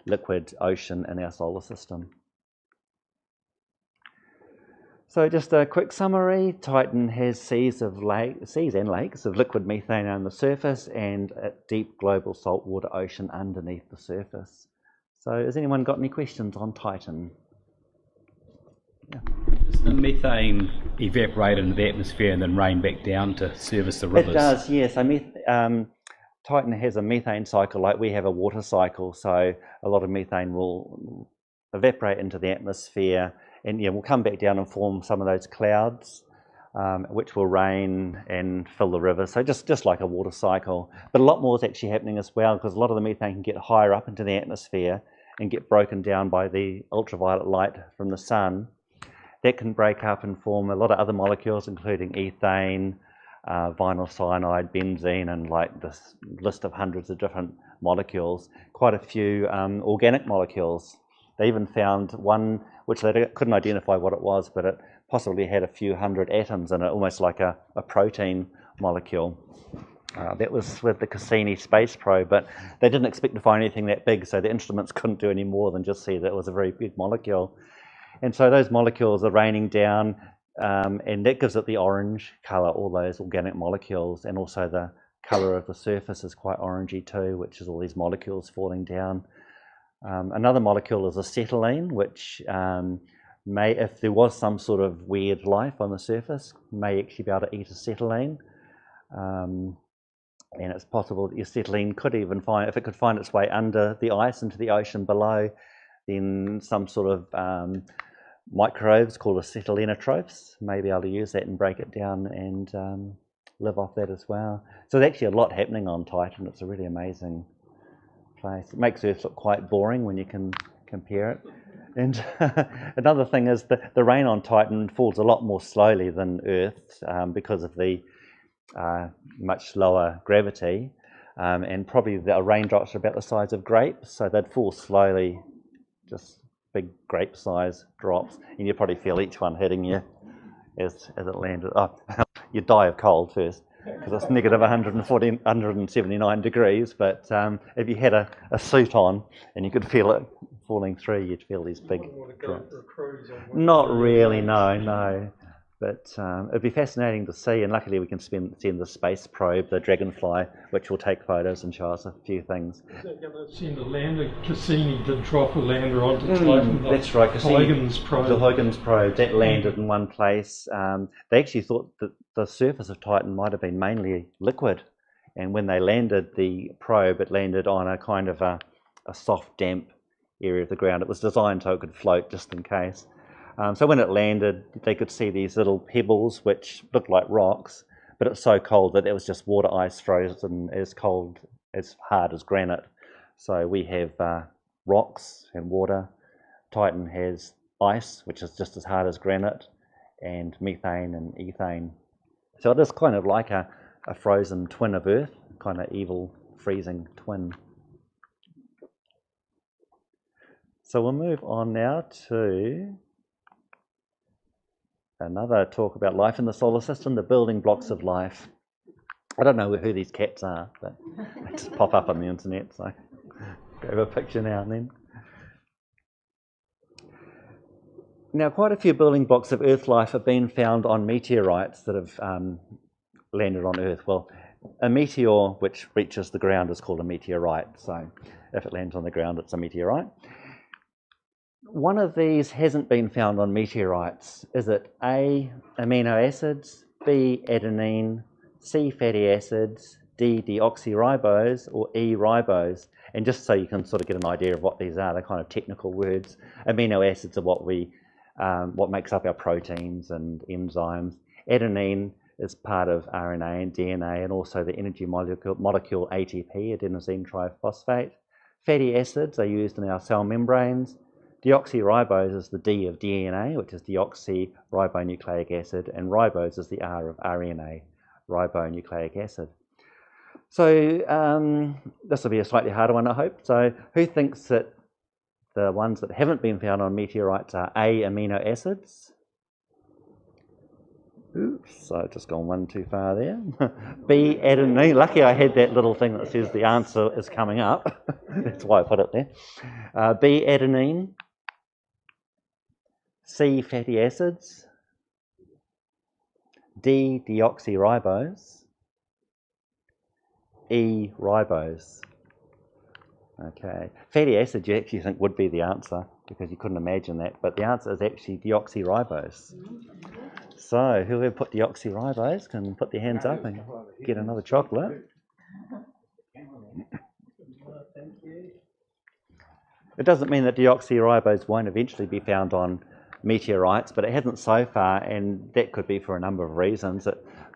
liquid ocean in our solar system. So just a quick summary, Titan has seas and lakes of liquid methane on the surface and a deep global saltwater ocean underneath the surface. So has anyone got any questions on Titan? Yeah. Does the methane evaporate into the atmosphere and then rain back down to service the rivers? It does, yes. Titan has a methane cycle like we have a water cycle, so a lot of methane will evaporate into the atmosphere and we'll come back down and form some of those clouds, which will rain and fill the river. So just like a water cycle. But a lot more is actually happening as well, because a lot of the methane can get higher up into the atmosphere and get broken down by the ultraviolet light from the sun. That can break up and form a lot of other molecules, including ethane, vinyl cyanide, benzene, and like this list of hundreds of different molecules. Quite a few organic molecules. They even found one which they couldn't identify what it was, but it possibly had a few hundred atoms in it, almost like a protein molecule. That was with the Cassini space probe, but they didn't expect to find anything that big, so the instruments couldn't do any more than just see that it was a very big molecule. And so those molecules are raining down, and that gives it the orange colour, all those organic molecules, and also the colour of the surface is quite orangey too, which is all these molecules falling down. Another molecule is acetylene, which may, if there was some sort of weird life on the surface, may actually be able to eat acetylene. And it's possible that acetylene could even if it could find its way under the ice into the ocean below, then some sort of microbes called acetylenotrophs may be able to use that and break it down and live off that as well. So there's actually a lot happening on Titan. It's a really amazing place. It makes Earth look quite boring when you can compare it. And another thing is the rain on Titan falls a lot more slowly than Earth because of the much lower gravity, and probably the raindrops are about the size of grapes, so they'd fall slowly, just big grape size drops, and you'd probably feel each one hitting you as it landed. Oh, you'd die of cold first. because it's negative 179 degrees, but if you had a suit on and you could feel it falling through, you'd feel these big drops. Not really, no. But it'd be fascinating to see, and luckily we can send the space probe, the Dragonfly, which will take photos and show us a few things. Is that going to send a lander? Cassini did drop a lander onto Titan. That's right, Huygens probe. The Huygens probe, that landed in one place. They actually thought that the surface of Titan might have been mainly liquid, and when they landed the probe, it landed on a kind of a soft, damp area of the ground. It was designed so it could float just in case. So when it landed, they could see these little pebbles which looked like rocks, but it's so cold that it was just water ice frozen as cold, as hard as granite. So we have rocks and water. Titan has ice, which is just as hard as granite, and methane and ethane. So it is kind of like a frozen twin of Earth, kind of evil freezing twin. So we'll move on now to another talk about life in the solar system, the building blocks of life. I don't know who these cats are, but they just pop up on the internet, so grab a picture now and then. Now, quite a few building blocks of Earth life have been found on meteorites that have landed on Earth. Well, a meteor which reaches the ground is called a meteorite, so if it lands on the ground, it's a meteorite. One of these hasn't been found on meteorites. Is it A, amino acids, B, adenine, C, fatty acids, D, deoxyribose, or E, ribose? And just so you can sort of get an idea of what these are, they're kind of technical words. Amino acids are what makes up our proteins and enzymes. Adenine is part of RNA and DNA, and also the energy molecule ATP, adenosine triphosphate. Fatty acids are used in our cell membranes. Deoxyribose is the D of DNA, which is deoxyribonucleic acid, and ribose is the R of RNA, ribonucleic acid. So this will be a slightly harder one, I hope. So who thinks that the ones that haven't been found on meteorites are A, amino acids? Oops, I've just gone one too far there. B, adenine. Lucky I had that little thing that says the answer is coming up. That's why I put it there. B, adenine. C, fatty acids. D, deoxyribose. E, ribose. Okay. Fatty acids you actually think would be the answer because you couldn't imagine that, but the answer is actually deoxyribose. So whoever put deoxyribose can put their hands up and get another chocolate. It doesn't mean that deoxyribose won't eventually be found on meteorites, but it hasn't so far, and that could be for a number of reasons.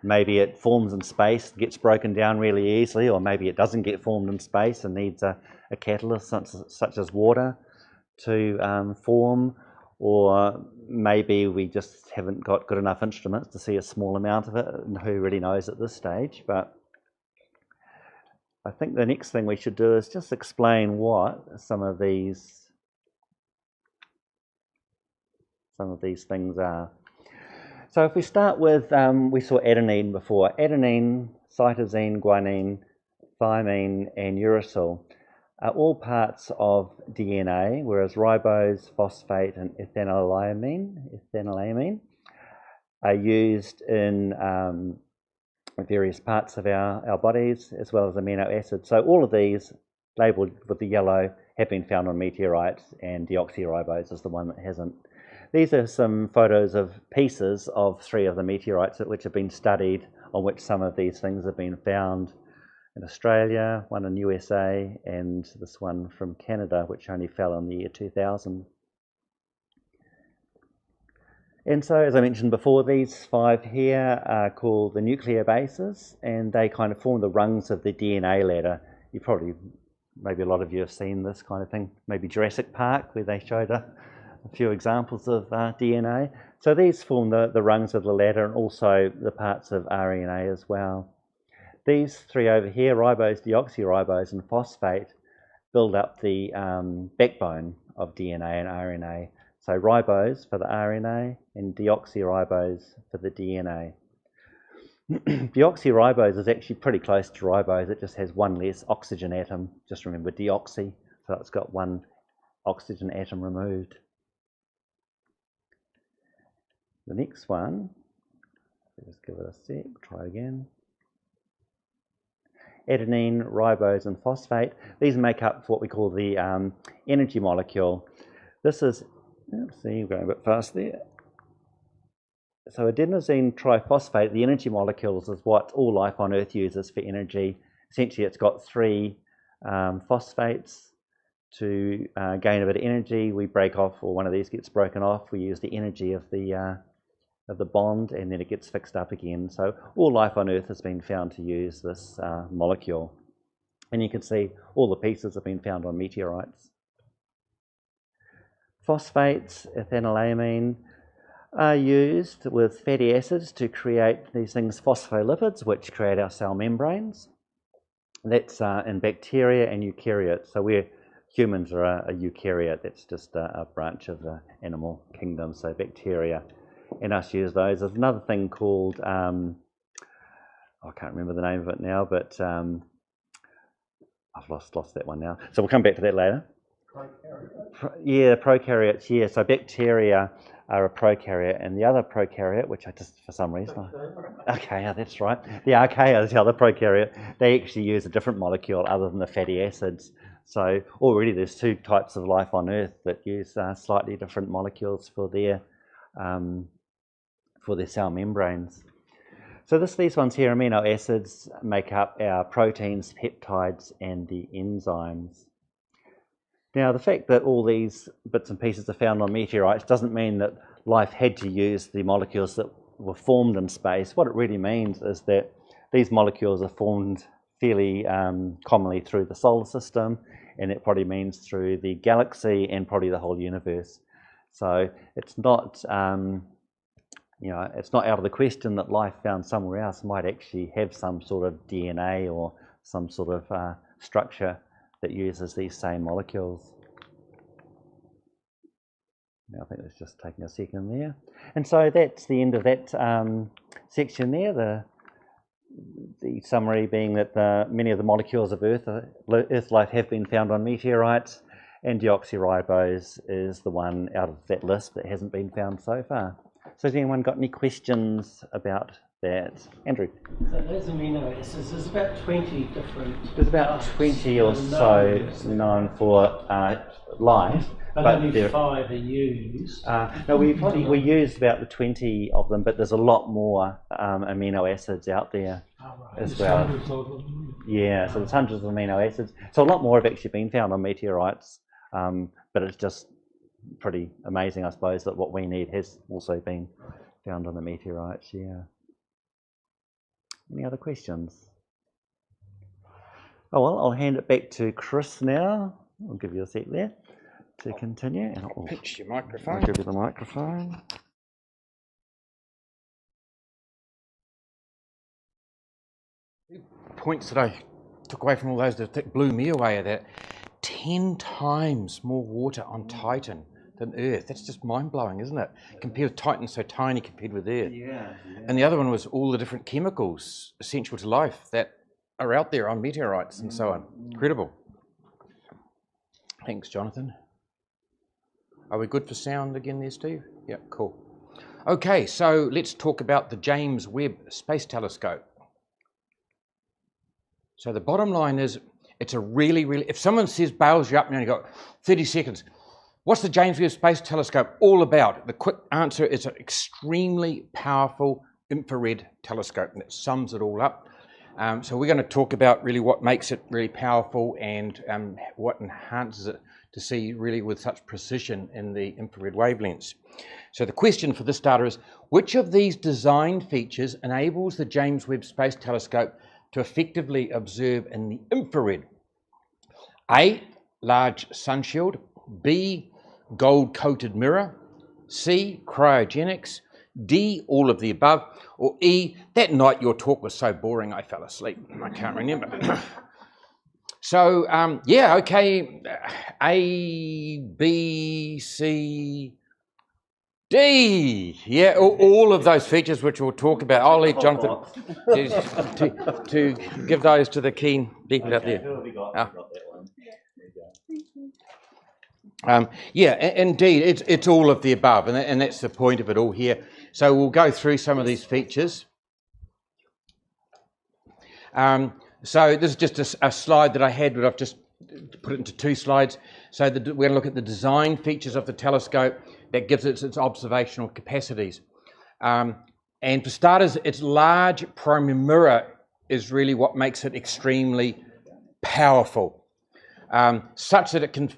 Maybe it forms in space, gets broken down really easily, or maybe it doesn't get formed in space and needs a catalyst such as water to form, or maybe we just haven't got good enough instruments to see a small amount of it, and who really knows at this stage. But I think the next thing we should do is just explain what some of these things are. So if we start with, we saw adenine before. Adenine, cytosine, guanine, thymine, and uracil are all parts of DNA, whereas ribose, phosphate, and ethanolamine are used in various parts of our bodies, as well as amino acids. So all of these, labelled with the yellow, have been found on meteorites, and deoxyribose is the one that hasn't. These are some photos of pieces of 3 of the meteorites which have been studied, on which some of these things have been found in Australia, one in USA, and this one from Canada, which only fell in the year 2000. And so, as I mentioned before, these 5 here are called the nucleobases, and they kind of form the rungs of the DNA ladder. You probably, maybe a lot of you have seen this kind of thing, maybe Jurassic Park, where they showed a few examples of DNA. So these form the rungs of the ladder, and also the parts of RNA as well. These 3 over here, ribose, deoxyribose, and phosphate, build up the backbone of DNA and RNA. So ribose for the RNA and deoxyribose for the DNA. Deoxyribose is actually pretty close to ribose. It just has one less oxygen atom. Just remember deoxy, so it's got one oxygen atom removed. The next one, let's give it a sec, try again. Adenine, ribose and phosphate. These make up what we call the energy molecule. This is, let's see, I'm going a bit fast there. So adenosine triphosphate, the energy molecules, is what all life on Earth uses for energy. Essentially, it's got three phosphates to gain a bit of energy. We break off, or one of these gets broken off. We use the energy of the bond, and then it gets fixed up again. So all life on Earth has been found to use this molecule. And you can see all the pieces have been found on meteorites. Phosphates, ethanolamine, are used with fatty acids to create these things, phospholipids, which create our cell membranes. That's in bacteria and eukaryotes. So humans are a eukaryote. That's just a branch of the animal kingdom. So bacteria, and us use those. There's another thing called, I can't remember the name of it now, but I've lost that one now. So we'll come back to that later. Prokaryotes, yeah. So bacteria are a prokaryote, and the other prokaryote, which I just, for some reason, archaea, that's right. The archaea is the other prokaryote. They actually use a different molecule other than the fatty acids. So already there's two types of life on Earth that use slightly different molecules for their cell membranes. So these ones here, amino acids, make up our proteins, peptides, and the enzymes. Now, the fact that all these bits and pieces are found on meteorites doesn't mean that life had to use the molecules that were formed in space. What it really means is that these molecules are formed fairly commonly through the solar system, and it probably means through the galaxy and probably the whole universe. So it's not, it's not out of the question that life found somewhere else might actually have some sort of DNA or some sort of structure that uses these same molecules. Now, I think it's just taking a second there. And so that's the end of that section there, the summary being that many of the molecules of Earth life have been found on meteorites, and deoxyribose is the one out of that list that hasn't been found so far. So has anyone got any questions about that? Andrew? So those amino acids, there's about 20 different... There's about 20 or so known for life. But only 5 are used. No, we used about the 20 of them, but there's a lot more amino acids out there as well. Yeah, so there's hundreds of amino acids. So a lot more have actually been found on meteorites, but it's just pretty amazing, I suppose, that what we need has also been found on the meteorites, yeah. Any other questions? Oh, well, I'll hand it back to Chris now. I'll give you a sec there to continue. And I'll Pitch your microphone. I'll give you the microphone. Points that I took away from all those that blew me away are that 10 times more water on Titan than Earth. That's just mind-blowing, isn't it? Compared with Titan, so tiny compared with Earth. Yeah. And the other one was all the different chemicals essential to life that are out there on meteorites and so on. Incredible. Thanks, Jonathan. Are we good for sound again there, Steve? Yeah, cool. Okay, so let's talk about the James Webb Space Telescope. So the bottom line is, it's a really, if someone says, bails you up, and you got 30 seconds, what's the James Webb Space Telescope all about? The quick answer is an extremely powerful infrared telescope, and it sums it all up. So we're going to talk about really what makes it really powerful and what enhances it to see really with such precision in the infrared wavelengths. So the question for this data is, which of these design features enables the James Webb Space Telescope to effectively observe in the infrared? A, large sun shield. B, gold-coated mirror. C, cryogenics. D, all of the above. Or E, that night your talk was so boring I fell asleep. I can't remember. So, yeah, okay, A, B, C, D. HD. Yeah, all of those features which we'll talk about. I'll leave Jonathan to give those to the keen people out there. Who have we got? Ah. Got that one. There you go. Yeah, indeed, it's all of the above, and that's the point of it all here. So we'll go through some of these features. So this is just a slide that I had, but I've just put it into two slides. So we're going to look at the design features of the telescope that gives it its observational capacities. And for starters, its large primary mirror is really what makes it extremely powerful, such that it can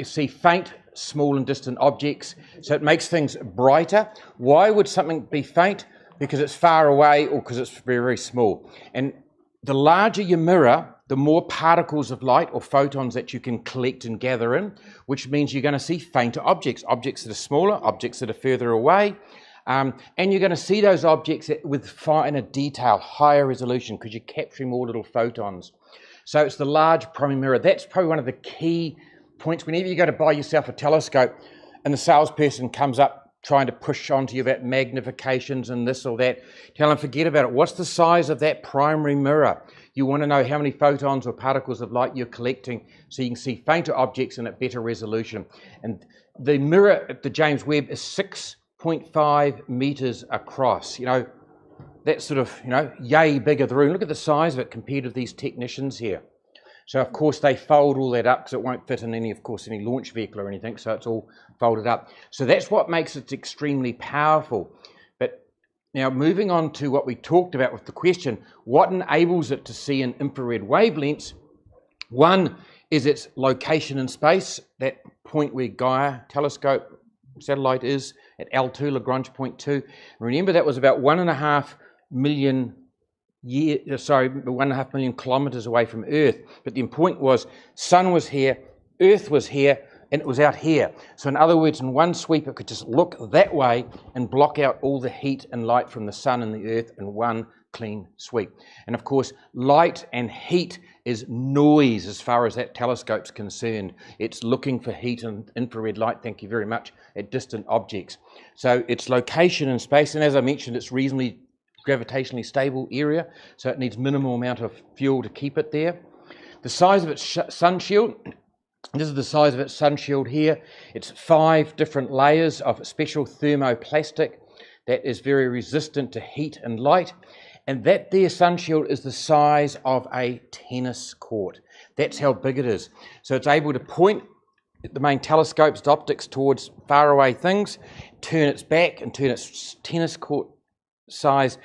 see faint, small and distant objects. So it makes things brighter. Why would something be faint? Because it's far away or because it's very, very small. And the larger your mirror, the more particles of light or photons that you can collect and gather in, which means you're going to see fainter objects, objects that are smaller, objects that are further away. And you're going to see those objects with finer detail, higher resolution, because you're capturing more little photons. So it's the large primary mirror. That's probably one of the key points. Whenever you go to buy yourself a telescope and the salesperson comes up trying to push onto you about magnifications and this or that, tell them forget about it. What's the size of that primary mirror? You want to know how many photons or particles of light you're collecting so you can see fainter objects and at better resolution. And the mirror at the James Webb is 6.5 meters across. You know, that's sort of, you know, yay big of the room. Look at the size of it compared with these technicians here. So of course they fold all that up because it won't fit in any launch vehicle or anything, so it's all folded up. So that's what makes it extremely powerful. But now moving on to what we talked about with the question, what enables it to see in infrared wavelengths? One is its location in space, that point where Gaia telescope satellite is at L2, Lagrange point 2. Remember that was about 1.5 million 1.5 million kilometers away from Earth. But the point was, Sun was here, Earth was here, and it was out here. So in other words, in one sweep, it could just look that way and block out all the heat and light from the Sun and the Earth in one clean sweep. And of course, light and heat is noise as far as that telescope's concerned. It's looking for heat and infrared light, thank you very much, at distant objects. So its location in space, and as I mentioned, it's reasonably gravitationally stable area, so it needs minimal amount of fuel to keep it there. The size of its sun shield, this is the size of its sun shield here. It's 5 different layers of special thermoplastic that is very resistant to heat and light, and that there sun shield is the size of a tennis court. That's how big it is. So it's able to point the main telescope's optics towards faraway things, turn its back and turn its tennis court size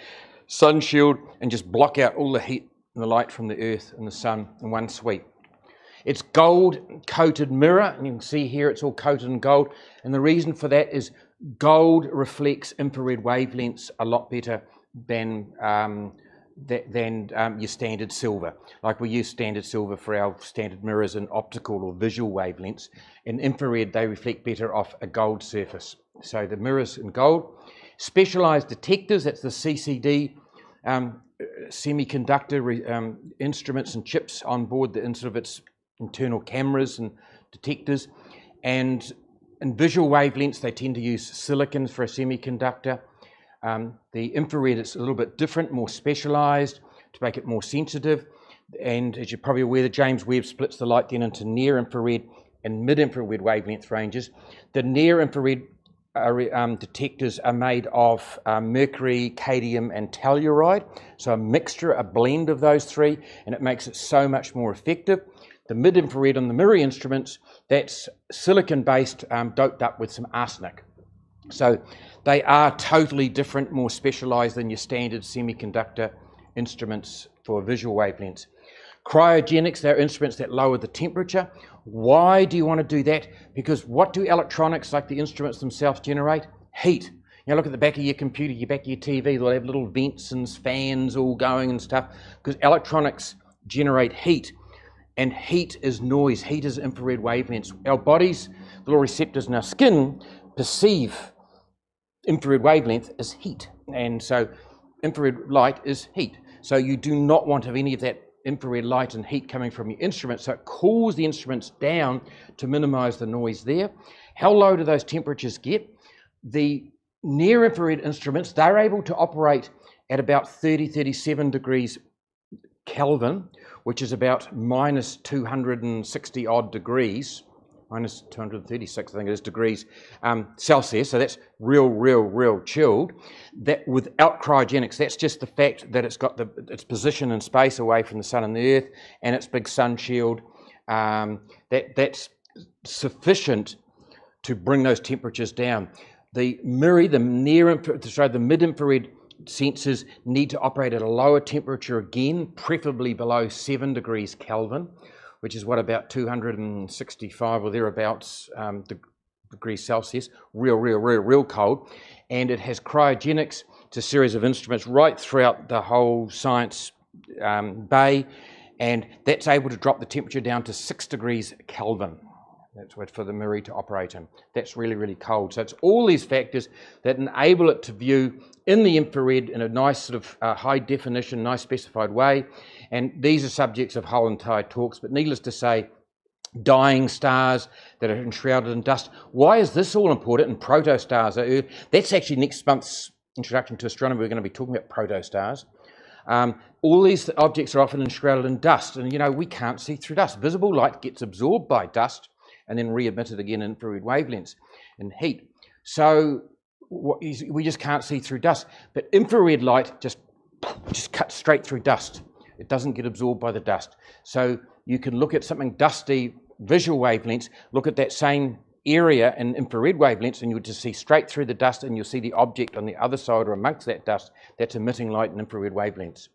sun shield and just block out all the heat and the light from the Earth and the Sun in one sweep. It's gold coated mirror, and you can see here it's all coated in gold, and the reason for that is gold reflects infrared wavelengths a lot better than your standard silver. Like we use standard silver for our standard mirrors in optical or visual wavelengths. In infrared they reflect better off a gold surface. So the mirrors in gold. Specialized detectors, that's the CCD, semiconductor instruments and chips on board instead of its internal cameras and detectors. And in visual wavelengths, they tend to use silicon for a semiconductor. The infrared is a little bit different, more specialized to make it more sensitive. And as you're probably aware, the James Webb splits the light then into near infrared and mid-infrared wavelength ranges. The near infrared detectors are made of mercury, cadmium and telluride, so a mixture, a blend of those three, and it makes it so much more effective. The mid-infrared on the mirror instruments, that's silicon-based, doped up with some arsenic. So they are totally different, more specialized than your standard semiconductor instruments for visual wavelengths. Cryogenics, they're instruments that lower the temperature. Why do you want to do that? Because what do electronics like the instruments themselves generate? Heat. You know, look at the back of your computer, your back of your TV, they'll have little vents and fans all going and stuff, because electronics generate heat. And heat is noise, heat is infrared wavelengths. Our bodies, the little receptors in our skin, perceive infrared wavelength as heat. And so infrared light is heat. So you do not want to have any of that infrared light and heat coming from your instrument, so it cools the instruments down to minimize the noise there. How low do those temperatures get? The near-infrared instruments, they're able to operate at about 37 degrees Kelvin, which is about minus 260 odd degrees, minus 236, I think it is, degrees Celsius. So that's real chilled. That without cryogenics, that's just the fact that it's got its position in space away from the sun and the earth, and its big sun shield. That's sufficient to bring those temperatures down. The MIRI, the mid-infrared sensors, need to operate at a lower temperature again, preferably below 7 degrees Kelvin, which is what, about 265 or thereabouts degrees Celsius, real cold. And it has cryogenics. It's a series of instruments right throughout the whole science bay, and that's able to drop the temperature down to 6 degrees Kelvin. That's what for the MIRI to operate in. That's really cold. So it's all these factors that enable it to view in the infrared in a nice sort of high definition, nice specified way. And these are subjects of whole entire talks, but needless to say, dying stars that are enshrouded in dust. Why is this all important? And protostars are Earth. That's actually next month's introduction to astronomy. We're going to be talking about protostars. All these objects are often enshrouded in dust, and we can't see through dust. Visible light gets absorbed by dust and then re-emitted again in infrared wavelengths and heat. So we just can't see through dust. But infrared light just cuts straight through dust. It doesn't get absorbed by the dust. So you can look at something dusty, visual wavelengths, look at that same area in infrared wavelengths, and you'll just see straight through the dust, and you'll see the object on the other side or amongst that dust that's emitting light in infrared wavelengths.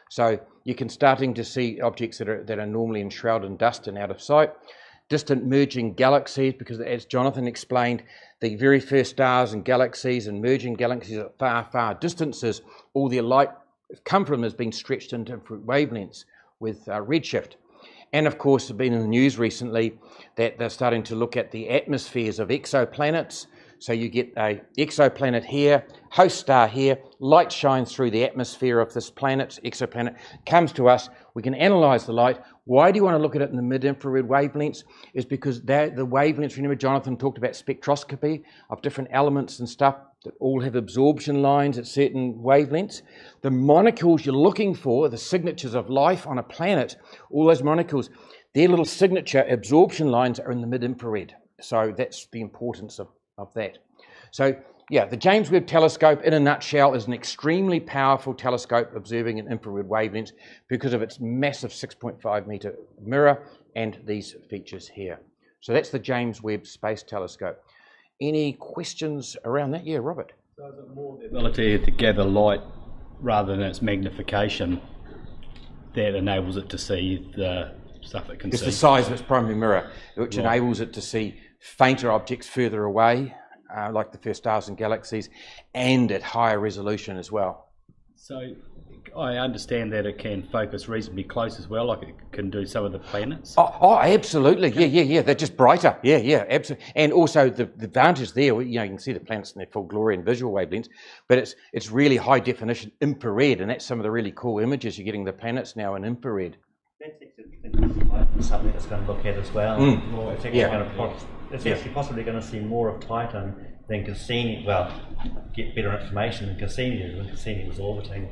So you can starting to see objects that are normally enshrouded in dust and out of sight. Distant merging galaxies, because as Jonathan explained, the very first stars and galaxies and merging galaxies at far distances, all their light come from has been stretched into different wavelengths with redshift. And of course, it's been in the news recently that they're starting to look at the atmospheres of exoplanets. So you get a exoplanet here, host star here, light shines through the atmosphere of this planet, exoplanet, comes to us, we can analyse the light. Why do you want to look at it in the mid-infrared wavelengths? Is because the wavelengths, remember Jonathan talked about spectroscopy of different elements and stuff that all have absorption lines at certain wavelengths. The molecules you're looking for, the signatures of life on a planet, all those molecules, their little signature absorption lines are in the mid-infrared. So that's the importance of that. So yeah, the James Webb Telescope in a nutshell is an extremely powerful telescope observing in infrared wavelengths because of its massive 6.5 metre mirror and these features here. So that's the James Webb Space Telescope. Any questions around that? Yeah, Robert. So is it more the ability to gather light rather than its magnification that enables it to see the stuff it can see? It's the size of its primary mirror, which enables it to see fainter objects further away, like the first stars and galaxies, and at higher resolution as well. So I understand that it can focus reasonably close as well, like it can do some of the planets. Oh, absolutely. Yeah. They're just brighter. Yeah, absolutely. And also the advantage there, you can see the planets in their full glory in visual wavelengths, but it's really high definition infrared, and that's some of the really cool images you're getting the planets now in infrared. That's something that's going to look at as well. It's actually possibly going to see more of Titan than Cassini. Well, get better information than Cassini when Cassini was orbiting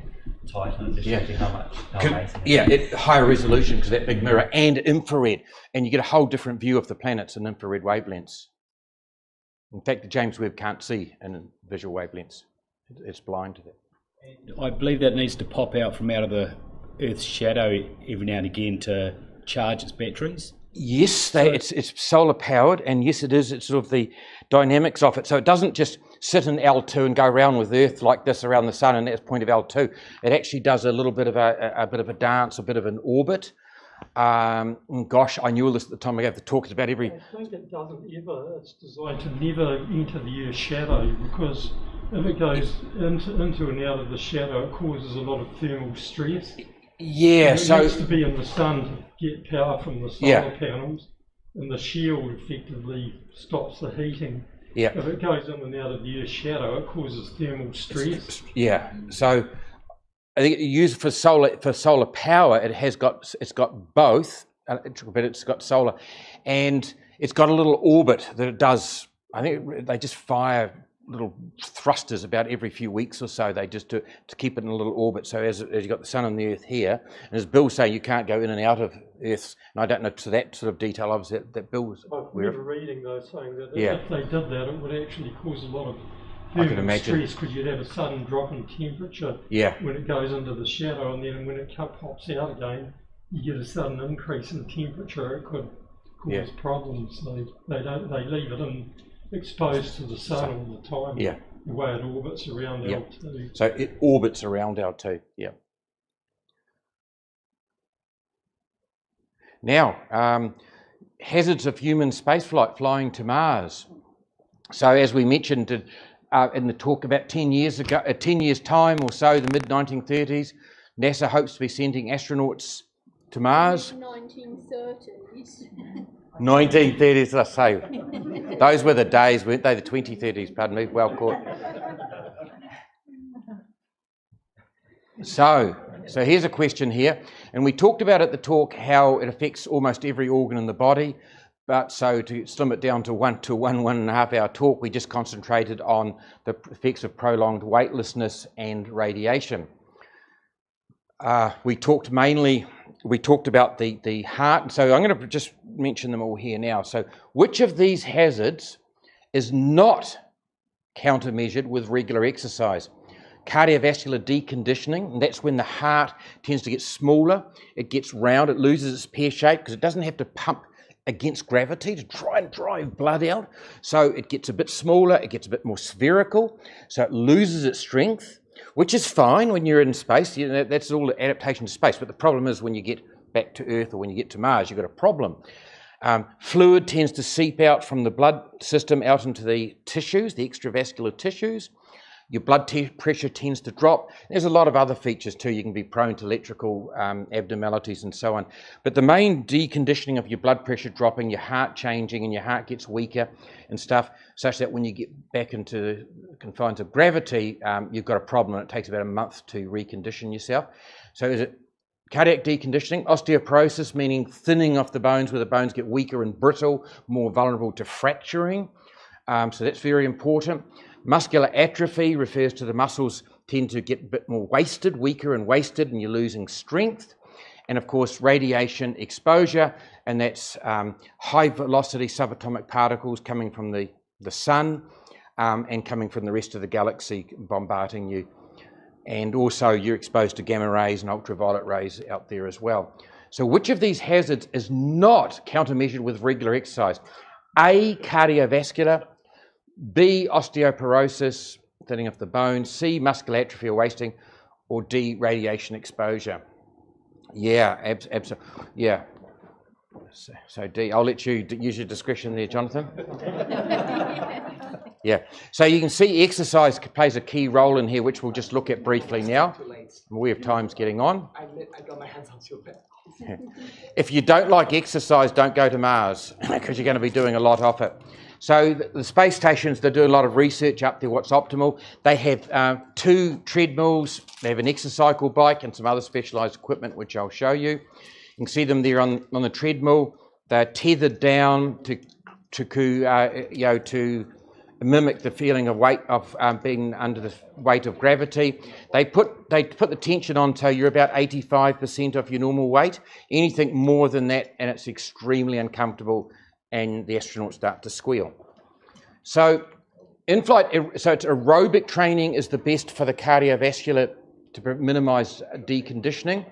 Titan. Just showing how amazing. Higher resolution because that big mirror and infrared, and you get a whole different view of the planets in infrared wavelengths. In fact, the James Webb can't see in visual wavelengths; it's blind to that. I believe that needs to pop out from out of the Earth's shadow every now and again to charge its batteries. Yes, it's solar powered, and yes, it is. It's sort of the dynamics of it. So it doesn't just sit in L2 and go around with Earth like this around the sun, and that's point of L2. It actually does a little bit of a dance, a bit of an orbit. Gosh, I knew all this at the time I gave the talk. It's about every. I think it doesn't ever. It's designed to never enter the Earth's shadow, because if it goes into and out of the shadow, it causes a lot of thermal stress. Yeah, it needs to be in the sun to get power from the solar panels, and the shield effectively stops the heating. Yeah. If it goes in and out of the Earth's shadow, it causes thermal stress. Yeah. So I think used for solar power, it's got both, but it's got solar, and it's got a little orbit that it does. I think they just fire little thrusters about every few weeks or so. They just do to keep it in a little orbit. So as you've got the sun and the Earth here, and as Bill's saying, you can't go in and out of Earth's, and I don't know to that sort of detail, obviously, that Bill was I aware of. remember reading though saying that Yeah. if they did that, it would actually cause a lot of I can thermal imagine. stress because you'd have a sudden drop in temperature Yeah. when it goes into the shadow, and then when it pops out again, you get a sudden increase in temperature. It could cause problems. They leave it in exposed to the sun all the time. Yeah. The way it orbits around Yeah. L2. So it orbits around L2. Yeah. Now, hazards of human spaceflight flying to Mars. So as we mentioned in the talk about 10 years ago, 10 years time or so, the mid-1930s, NASA hopes to be sending astronauts to Mars. 1930s. 1930s, I say. Those were the days, weren't they? The 2030s, pardon me, well caught. So here's a question here, and we talked about at the talk how it affects almost every organ in the body, but so to slim it down to one and a half hour talk, we just concentrated on the effects of prolonged weightlessness and radiation. We talked about the heart, so I'm going to just mention them all here now. So which of these hazards is not countermeasured with regular exercise? Cardiovascular deconditioning, and that's when the heart tends to get smaller, it gets round, it loses its pear shape because it doesn't have to pump against gravity to try and drive blood out. So it gets a bit smaller, it gets a bit more spherical, so it loses its strength, which is fine when you're in space. You know, that's all adaptation to space. But the problem is when you get back to Earth or when you get to Mars, you've got a problem. Fluid tends to seep out from the blood system out into the tissues, the extravascular tissues. Your blood pressure tends to drop. There's a lot of other features too. You can be prone to electrical abnormalities and so on. But the main deconditioning of your blood pressure dropping, your heart changing, and your heart gets weaker and stuff, such that when you get back into the confines of gravity, you've got a problem, and it takes about a month to recondition yourself. So is it cardiac deconditioning? Osteoporosis, meaning thinning of the bones, where the bones get weaker and brittle, more vulnerable to fracturing. So that's very important. Muscular atrophy refers to the muscles tend to get a bit more wasted, weaker and wasted, and you're losing strength. And of course, radiation exposure, and that's high velocity subatomic particles coming from the sun and coming from the rest of the galaxy bombarding you. And also you're exposed to gamma rays and ultraviolet rays out there as well. So which of these hazards is not countermeasured with regular exercise? A, cardiovascular. B, osteoporosis, thinning of the bones. C, muscular atrophy or wasting. Or D, radiation exposure. Yeah, absolutely. Yeah. So D, I'll let you use your discretion there, Jonathan. Yeah. So you can see exercise plays a key role in here, which we'll just look at briefly now. We have time's getting on. I got my hands on too bad. If you don't like exercise, don't go to Mars because you're going to be doing a lot of it. So the space stations, they do a lot of research up there, what's optimal. They have 2 treadmills, they have an exercycle bike and some other specialised equipment, which I'll show you. You can see them there on the treadmill. They're tethered down to mimic the feeling of weight of being under the weight of gravity. They put the tension on so you're about 85% of your normal weight. Anything more than that, and it's extremely uncomfortable, and the astronauts start to squeal. So in-flight, so it's aerobic training is the best for the cardiovascular to minimise deconditioning,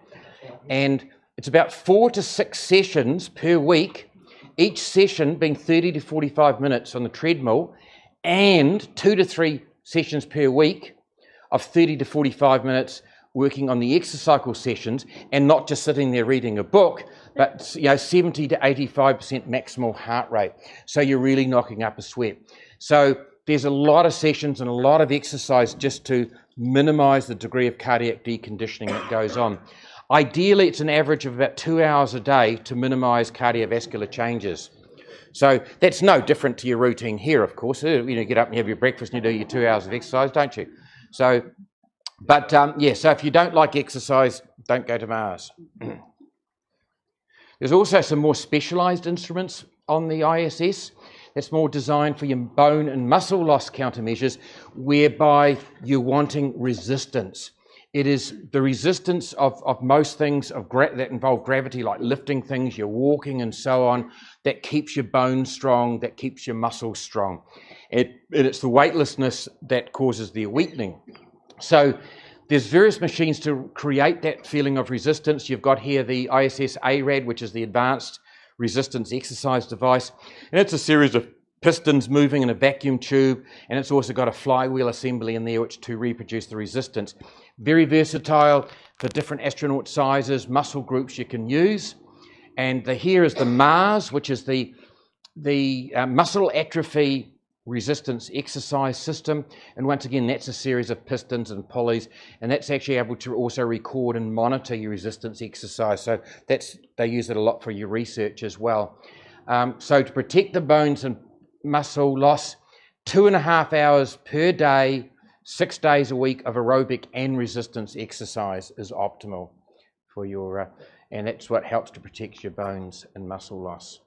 and it's about 4 to 6 sessions per week, each session being 30 to 45 minutes on the treadmill, and 2 to 3 sessions per week of 30 to 45 minutes working on the exercycle sessions, and not just sitting there reading a book, but 70 to 85% maximal heart rate. So you're really knocking up a sweat. So there's a lot of sessions and a lot of exercise just to minimise the degree of cardiac deconditioning that goes on. Ideally, it's an average of about 2 hours a day to minimise cardiovascular changes. So that's no different to your routine here, of course. You get up and you have your breakfast and you do your 2 hours of exercise, don't you? So, but so if you don't like exercise, don't go to Mars. There's also some more specialised instruments on the ISS. That's more designed for your bone and muscle loss countermeasures, whereby you're wanting resistance. It is the resistance of most things that involve gravity, like lifting things, you're walking and so on, that keeps your bones strong, that keeps your muscles strong. It's the weightlessness that causes the weakening. So there's various machines to create that feeling of resistance. You've got here the ISS ARAD, which is the Advanced Resistance Exercise Device, and it's a series of pistons moving in a vacuum tube, and it's also got a flywheel assembly in there which to reproduce the resistance. Very versatile for different astronaut sizes, muscle groups you can use. And here is the MARS, which is the muscle atrophy resistance exercise system, and once again that's a series of pistons and pulleys, and that's actually able to also record and monitor your resistance exercise. So they use it a lot for your research as well. So to protect the bones and muscle loss, 2.5 hours per day, 6 days a week of aerobic and resistance exercise is optimal for your, and that's what helps to protect your bones and muscle loss.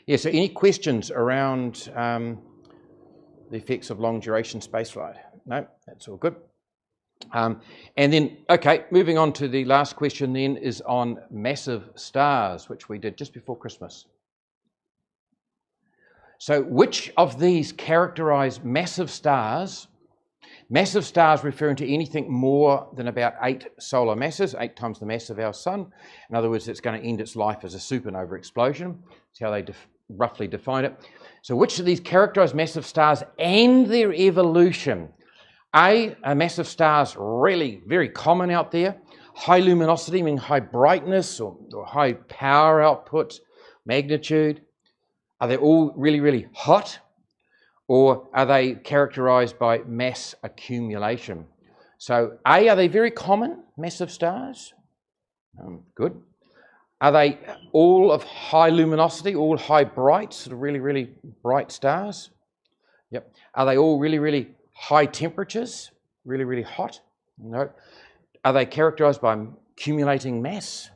Yeah, so any questions around the effects of long duration spaceflight? No, that's all good. And then, okay, moving on to the last question then is on massive stars, which we did just before Christmas. So which of these characterize massive stars? Massive stars referring to anything more than about 8 solar masses, 8 times the mass of our sun. In other words, it's going to end its life as a supernova explosion. That's how they roughly define it. So which of these characterize massive stars and their evolution? A massive star's really very common out there. High luminosity, meaning high brightness or high power output, magnitude. Are they all really, really hot? Or are they characterized by mass accumulation? So A, are they very common, massive stars? Good. Are they all of high luminosity, all high bright, sort of really, really bright stars? Yep. Are they all really, really high temperatures, really, really hot? No. Are they characterized by accumulating mass?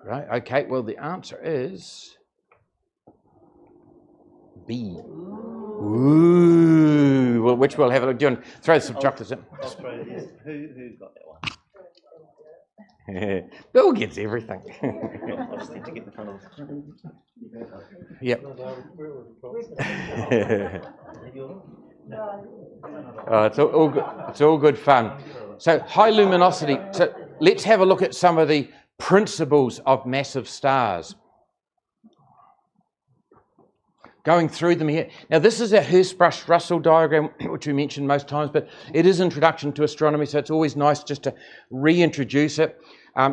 Right, okay, well the answer is B. Ooh, well, which we'll have a look. Do you want to throw some chocolates in? Australia, who got that one? Bill gets everything. I just need to get in front of them. Yep. Oh, it's all good. It's all good fun. So high luminosity. So let's have a look at some of the principles of massive stars. Going through them here. Now this is a Hertzsprung-Russell diagram, which we mentioned most times, but it is Introduction to Astronomy, so it's always nice just to reintroduce it.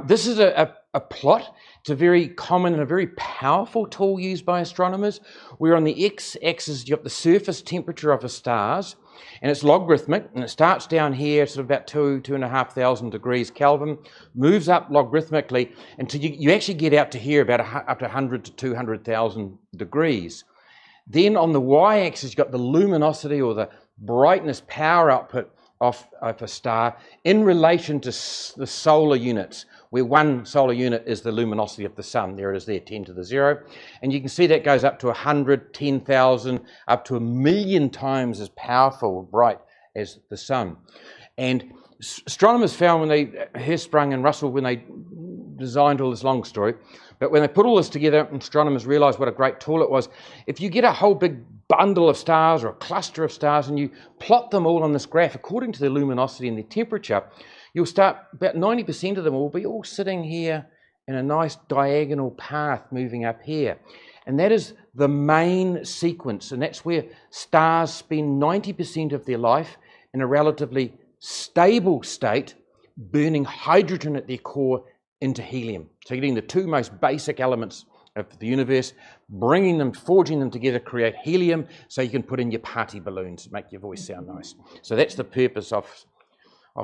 This is a plot. It's a very common and a very powerful tool used by astronomers. Where on the x-axis you've got the surface temperature of the stars, and it's logarithmic, and it starts down here, sort of about 2,500 degrees Kelvin, moves up logarithmically until you actually get out to here about up to 100 to 200,000 degrees. Then on the y-axis, you've got the luminosity or the brightness power output of a star in relation to the solar units, where 1 solar unit is the luminosity of the sun. There it is there, 10 to the 0. And you can see that goes up to 100, 10,000, up to 1,000,000 times as powerful or bright as the sun. And astronomers found when Hertzsprung and Russell, when they designed all this, long story, but when they put all this together, astronomers realized what a great tool it was. If you get a whole big bundle of stars or a cluster of stars and you plot them all on this graph according to their luminosity and their temperature, you'll start, about 90% of them will be all sitting here in a nice diagonal path moving up here. And that is the main sequence, and that's where stars spend 90% of their life in a relatively stable state, burning hydrogen at their core into helium. So getting the 2 most basic elements of the universe, bringing them, forging them together, create helium so you can put in your party balloons, make your voice sound nice. So that's the purpose of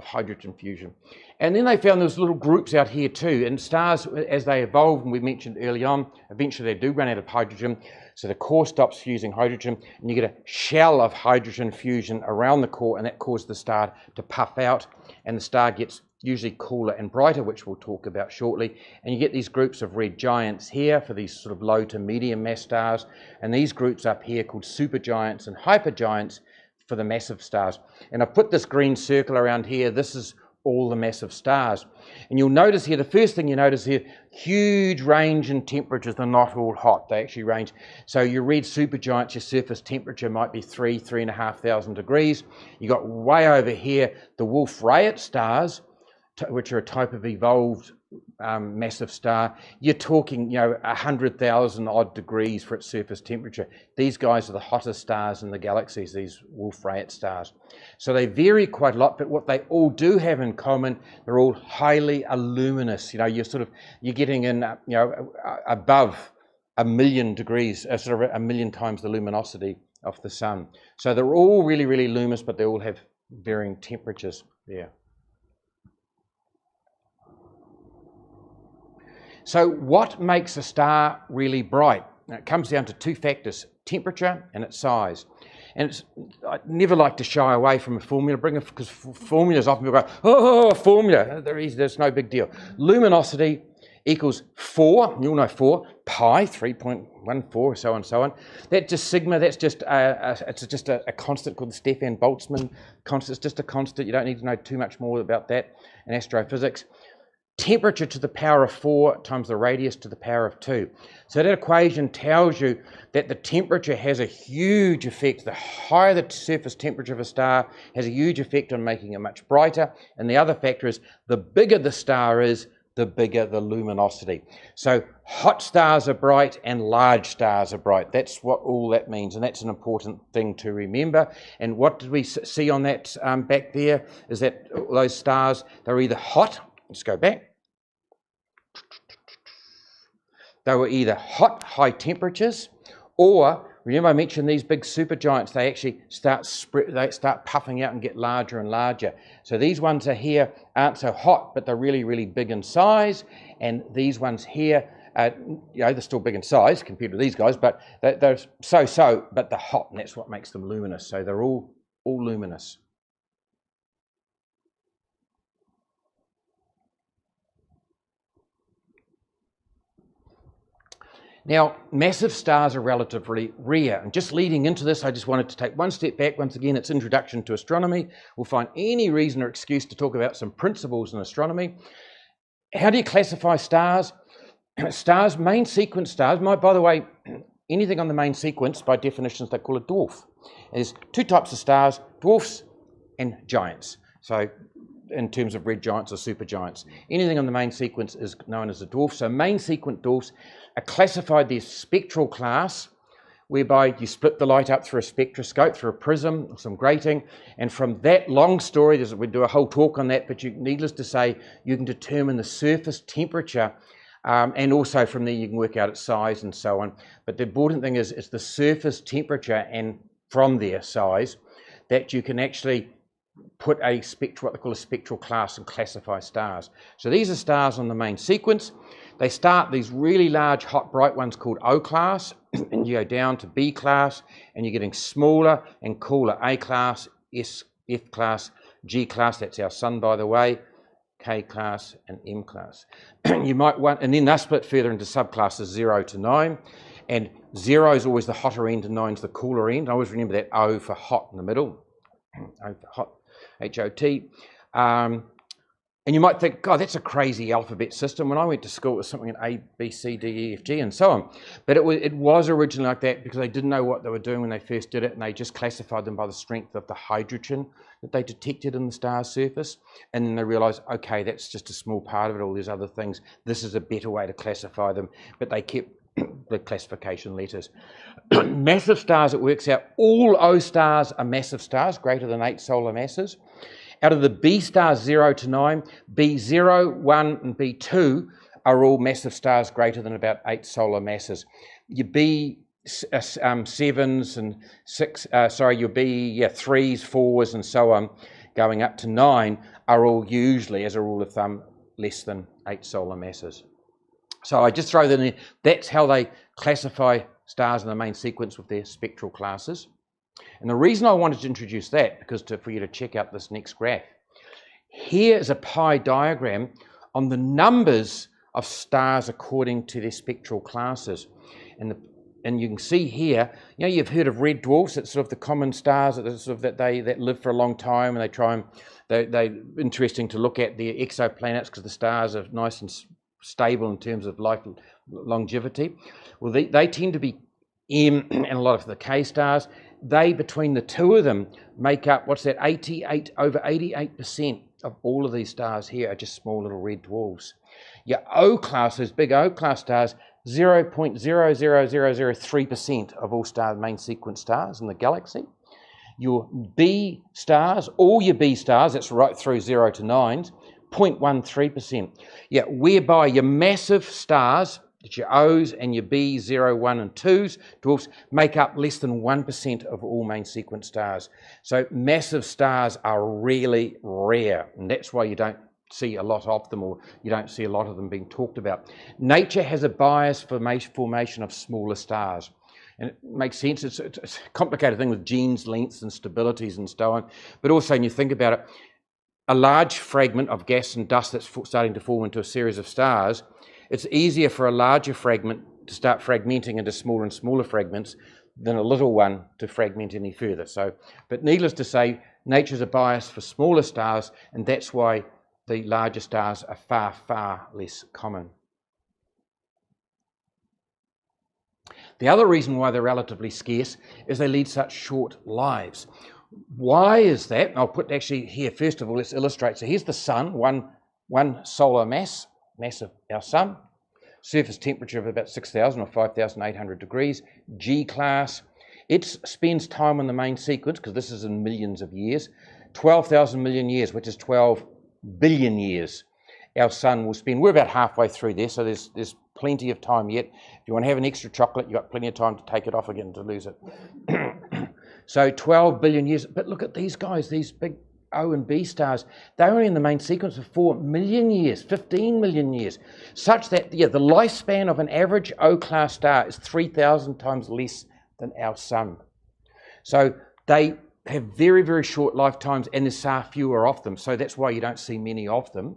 hydrogen fusion. And then they found there was little groups out here too, and stars, as they evolve, and we mentioned early on, eventually they do run out of hydrogen, so the core stops fusing hydrogen, and you get a shell of hydrogen fusion around the core, and that causes the star to puff out, and the star gets usually cooler and brighter, which we'll talk about shortly. And you get these groups of red giants here for these sort of low to medium mass stars, and these groups up here called supergiants and hypergiants for the massive stars. And I've put this green circle around here. This is all the massive stars. And you'll notice here, the first thing you notice here, huge range in temperatures. They're not all hot, they actually range. So your red supergiants, your surface temperature might be 3,500 degrees. You got way over here the Wolf-Rayet stars, which are a type of evolved massive star. You're talking, 100,000 odd degrees for its surface temperature. These guys are the hottest stars in the galaxies, these Wolf-Rayet stars. So they vary quite a lot, but what they all do have in common, they're all highly luminous. You're getting in, above 1,000,000 degrees, sort of 1,000,000 times the luminosity of the sun. So they're all really, really luminous, but they all have varying temperatures there. So what makes a star really bright? Now, it comes down to two factors, temperature and its size. And I never like to shy away from a formula, because formulas often people go, oh, a formula, there's no big deal. Luminosity equals 4, you'll know 4, pi, 3.14, so on and so on. That's just sigma, that's just a constant called the Stefan Boltzmann constant. It's just a constant, you don't need to know too much more about that in astrophysics. Temperature to the power of 4 times the radius to the power of 2. So that equation tells you that the temperature has a huge effect. The higher the surface temperature of a star has a huge effect on making it much brighter. And the other factor is the bigger the star is, the bigger the luminosity. So hot stars are bright and large stars are bright. That's what all that means, and that's an important thing to remember. And what did we see on that back there is that those stars, they're either hot. Let's go back. They were either hot, high temperatures, or remember I mentioned these big supergiants. They actually start puffing out and get larger and larger. So these ones are here aren't so hot, but they're really, really big in size. And these ones here, they're still big in size compared to these guys, but they're so-so, but they're hot, and that's what makes them luminous. So they're all luminous. Now, massive stars are relatively rare, and just leading into this, I just wanted to take one step back. Once again, it's Introduction to Astronomy. We'll find any reason or excuse to talk about some principles in astronomy. How do you classify stars? Stars, main sequence stars, by the way, anything on the main sequence, by definition, they call a dwarf. There's two types of stars, dwarfs and giants. So in terms of red giants or supergiants. Anything on the main sequence is known as a dwarf. So main sequence dwarfs are classified their spectral class, whereby you split the light up through a spectroscope, through a prism, or some grating, and from that long story, we do a whole talk on that, but needless to say, you can determine the surface temperature, and also from there you can work out its size and so on. But the important thing is it's the surface temperature, and from their size, that you can actually put what they call a spectral class and classify stars. So these are stars on the main sequence. They start these really large, hot, bright ones called O class, and you go down to B class, and you're getting smaller and cooler. A class, F class, G class, that's our sun by the way, K class and M class. You might want, and then they're split further into subclasses 0 to 9, and 0 is always the hotter end and 9 is the cooler end. I always remember that O for hot in the middle, O for hot. H-O-T. And you might think, God, that's a crazy alphabet system. When I went to school, it was something in A, B, C, D, E, F, G, and so on. But it was originally like that because they didn't know what they were doing when they first did it, and they just classified them by the strength of the hydrogen that they detected in the star's surface. And then they realized, okay, that's just a small part of it, all these other things. This is a better way to classify them. But they kept the classification letters. Massive stars, it works out, all O stars are massive stars, greater than 8 solar masses. Out of the B stars 0 to 9, B0, 1 and B2 are all massive stars greater than about 8 solar masses. Your B sevens and your B 3s, 4s and so on, going up to 9 are all usually, as a rule of thumb, less than 8 solar masses. So I just throw that in. That's how they classify stars in the main sequence with their spectral classes. And the reason I wanted to introduce that, because for you to check out this next graph, Here is a pie diagram on the numbers of stars according to their spectral classes. And you can see here, you know, you've heard of red dwarfs. It's sort of the common stars that live for a long time, and they try and they're interesting to look at. The exoplanets because the stars are nice and stable in terms of life longevity. Well, they tend to be M and a lot of the K stars. They, between the two of them, make up, what's that, over 88% of all of these stars here are just small little red dwarfs. Your O class, those big O class stars, 0.00003% of all main sequence stars in the galaxy. Your B stars, all your B stars, that's right through 0 to 9s, 0.13%. Yeah, whereby your massive stars, your O's and your B, 0, 1 and 2s, dwarfs, make up less than 1% of all main sequence stars. So massive stars are really rare, and that's why you don't see a lot of them, or you don't see a lot of them being talked about. Nature has a bias for formation of smaller stars. And it makes sense. It's a complicated thing with genes, lengths and stabilities and so on. But also, when you think about it, a large fragment of gas and dust that's starting to form into a series of stars, it's easier for a larger fragment to start fragmenting into smaller and smaller fragments than a little one to fragment any further. So, but needless to say, nature's a bias for smaller stars, and that's why the larger stars are far, far less common. The other reason why they're relatively scarce is they lead such short lives. Why is that? I'll put actually here, first of all, let's illustrate. So here's the sun, one solar mass of our sun, surface temperature of about 6,000 or 5,800 degrees, G class. It spends time on the main sequence, because this is in millions of years, 12,000 million years, which is 12 billion years. Our sun will spend, we're about halfway through there, so there's plenty of time yet. If you want to have an extra chocolate, you've got plenty of time to take it off again to lose it. So 12 billion years, but look at these guys, these big O and B stars, they're only in the main sequence for 4 million years, 15 million years, such that the lifespan of an average O-class star is 3,000 times less than our sun. So they have very, very short lifetimes, and there's far fewer of them, so that's why you don't see many of them.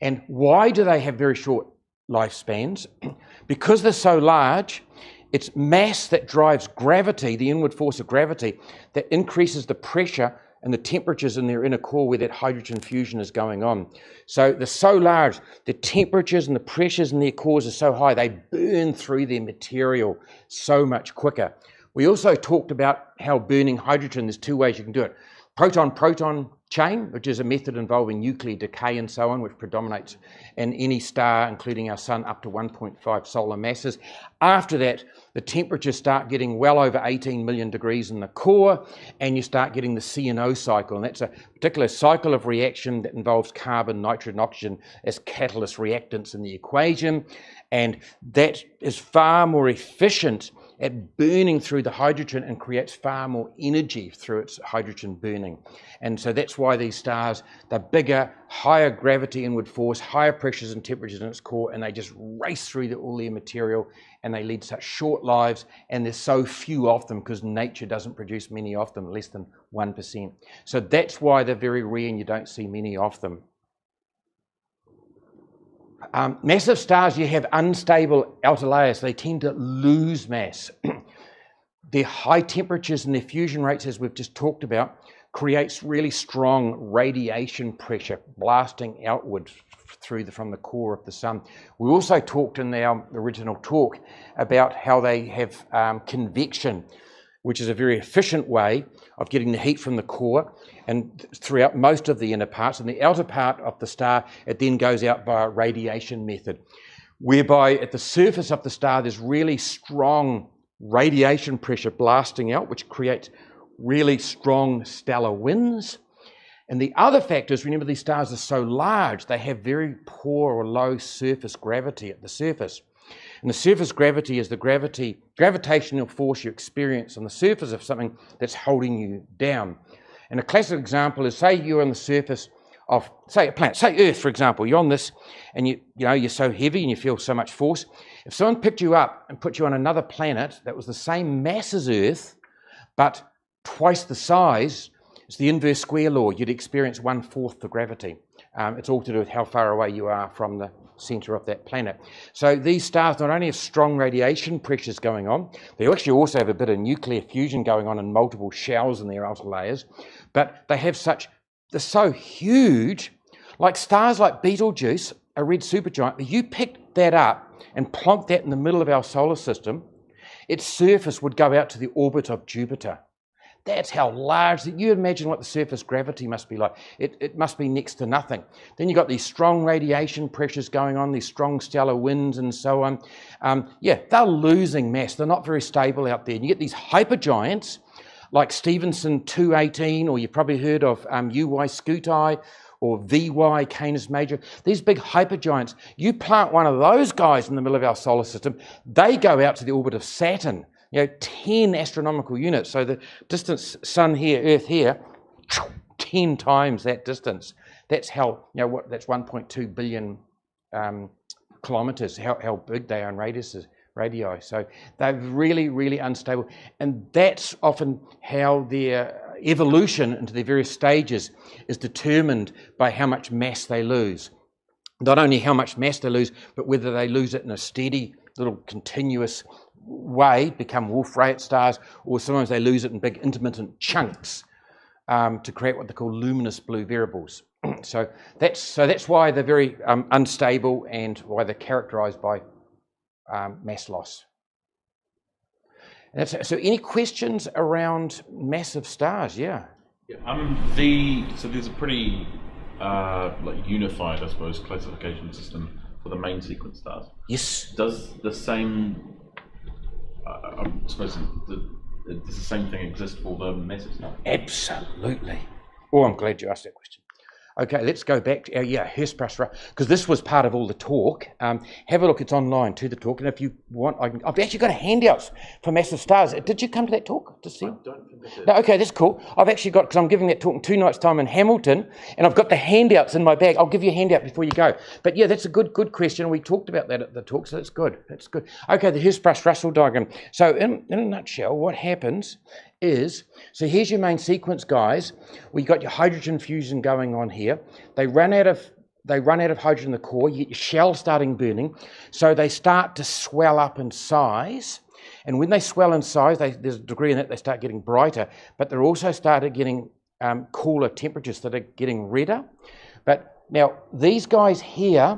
And why do they have very short lifespans? Because they're so large, it's mass that drives gravity, the inward force of gravity, that increases the pressure and the temperatures in their inner core where that hydrogen fusion is going on. So they're so large, the temperatures and the pressures in their cores are so high, they burn through their material so much quicker. We also talked about how burning hydrogen, there's two ways you can do it. Proton-proton chain, which is a method involving nuclear decay and so on, which predominates in any star, including our sun, up to 1.5 solar masses. After that, the temperatures start getting well over 18 million degrees in the core, and you start getting the CNO cycle. And that's a particular cycle of reaction that involves carbon, nitrogen, oxygen as catalyst reactants in the equation. And that is far more efficient at burning through the hydrogen and creates far more energy through its hydrogen burning. And so that's why these stars, they're bigger, higher gravity inward force, higher pressures and temperatures in its core, and they just race through all their material, and they lead such short lives, and there's so few of them because nature doesn't produce many of them, less than 1%. So that's why they're very rare and you don't see many of them. Massive stars, you have unstable outer layers. They tend to lose mass. Their high temperatures and their fusion rates, as we've just talked about, creates really strong radiation pressure blasting outward from the core of the sun. We also talked in our original talk about how they have convection, which is a very efficient way of getting the heat from the core and throughout most of the inner parts. And the outer part of the star, it then goes out by a radiation method, whereby at the surface of the star there's really strong radiation pressure blasting out, which creates really strong stellar winds. And the other factors, remember these stars are so large, they have very poor or low surface gravity at the surface. And the surface gravity is the gravitational force you experience on the surface of something that's holding you down. And a classic example is, say you're on the surface of, say, a planet, say Earth, for example. You're on this, and you're so heavy and you feel so much force. If someone picked you up and put you on another planet that was the same mass as Earth, but twice the size, it's the inverse square law. You'd experience 1/4 the gravity. It's all to do with how far away you are from the centre of that planet. So these stars not only have strong radiation pressures going on, they actually also have a bit of nuclear fusion going on in multiple shells in their outer layers, but they have they're so huge, like stars like Betelgeuse, a red supergiant. If you picked that up and plonked that in the middle of our solar system, its surface would go out to the orbit of Jupiter. That's how large, you imagine what the surface gravity must be like. It must be next to nothing. Then you've got these strong radiation pressures going on, these strong stellar winds and so on. They're losing mass. They're not very stable out there. And you get these hypergiants like Stevenson 218, or you've probably heard of UY Scuti or VY Canis Major. These big hypergiants, you plant one of those guys in the middle of our solar system, they go out to the orbit of Saturn. 10 astronomical units. So the distance Sun here, Earth here, 10 times that distance. That's how, that's 1.2 billion kilometres, how big they are in radii. So they're really, really unstable. And that's often how their evolution into their various stages is determined by how much mass they lose. Not only how much mass they lose, but whether they lose it in a steady, little continuous way, become Wolf-Rayet stars, or sometimes they lose it in big intermittent chunks to create what they call luminous blue variables. So that's why they're very unstable and why they're characterized by mass loss. So any questions around massive stars? Yeah. So there's a pretty unified, I suppose, classification system for the main sequence stars. Yes. Does the same I suppose does the same thing exist for the massive stars? Absolutely. Oh, I'm glad you asked that question. Okay, let's go back to Hurst-Brush, because this was part of all the talk. Have a look, it's online to the talk, and if you want, I've actually got a handouts for massive stars. Did you come to that talk to see? I don't think I did. No, okay, that's cool. I've actually got, because I'm giving that talk in 2 nights' time in Hamilton, and I've got the handouts in my bag. I'll give you a handout before you go. But yeah, that's a good question. We talked about that at the talk, so that's good. That's good. Okay, the Hurst-Brush-Russell diagram. So in a nutshell, what happens is, so here's your main sequence, guys. We got your hydrogen fusion going on here. They run out of hydrogen in the core. You get your shell starting burning, so they start to swell up in size. And when they swell in size, there's a degree in that they start getting brighter, but they're also started getting cooler temperatures that are getting redder. But now these guys here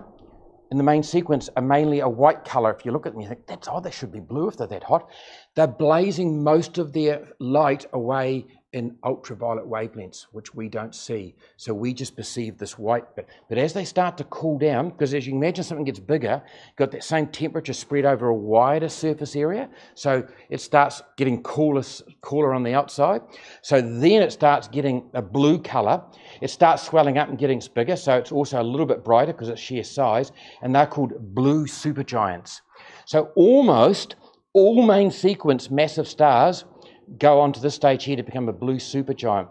in the main sequence are mainly a white colour. If you look at them, you think, they should be blue if they're that hot. They're blazing most of their light away in ultraviolet wavelengths, which we don't see. So we just perceive this white bit. But as they start to cool down, because as you can imagine, something gets bigger, got that same temperature spread over a wider surface area. So it starts getting cooler on the outside. So then it starts getting a blue colour. It starts swelling up and getting bigger. So it's also a little bit brighter because it's sheer size. And they're called blue supergiants. So almost all main sequence massive stars go on to this stage here to become a blue supergiant.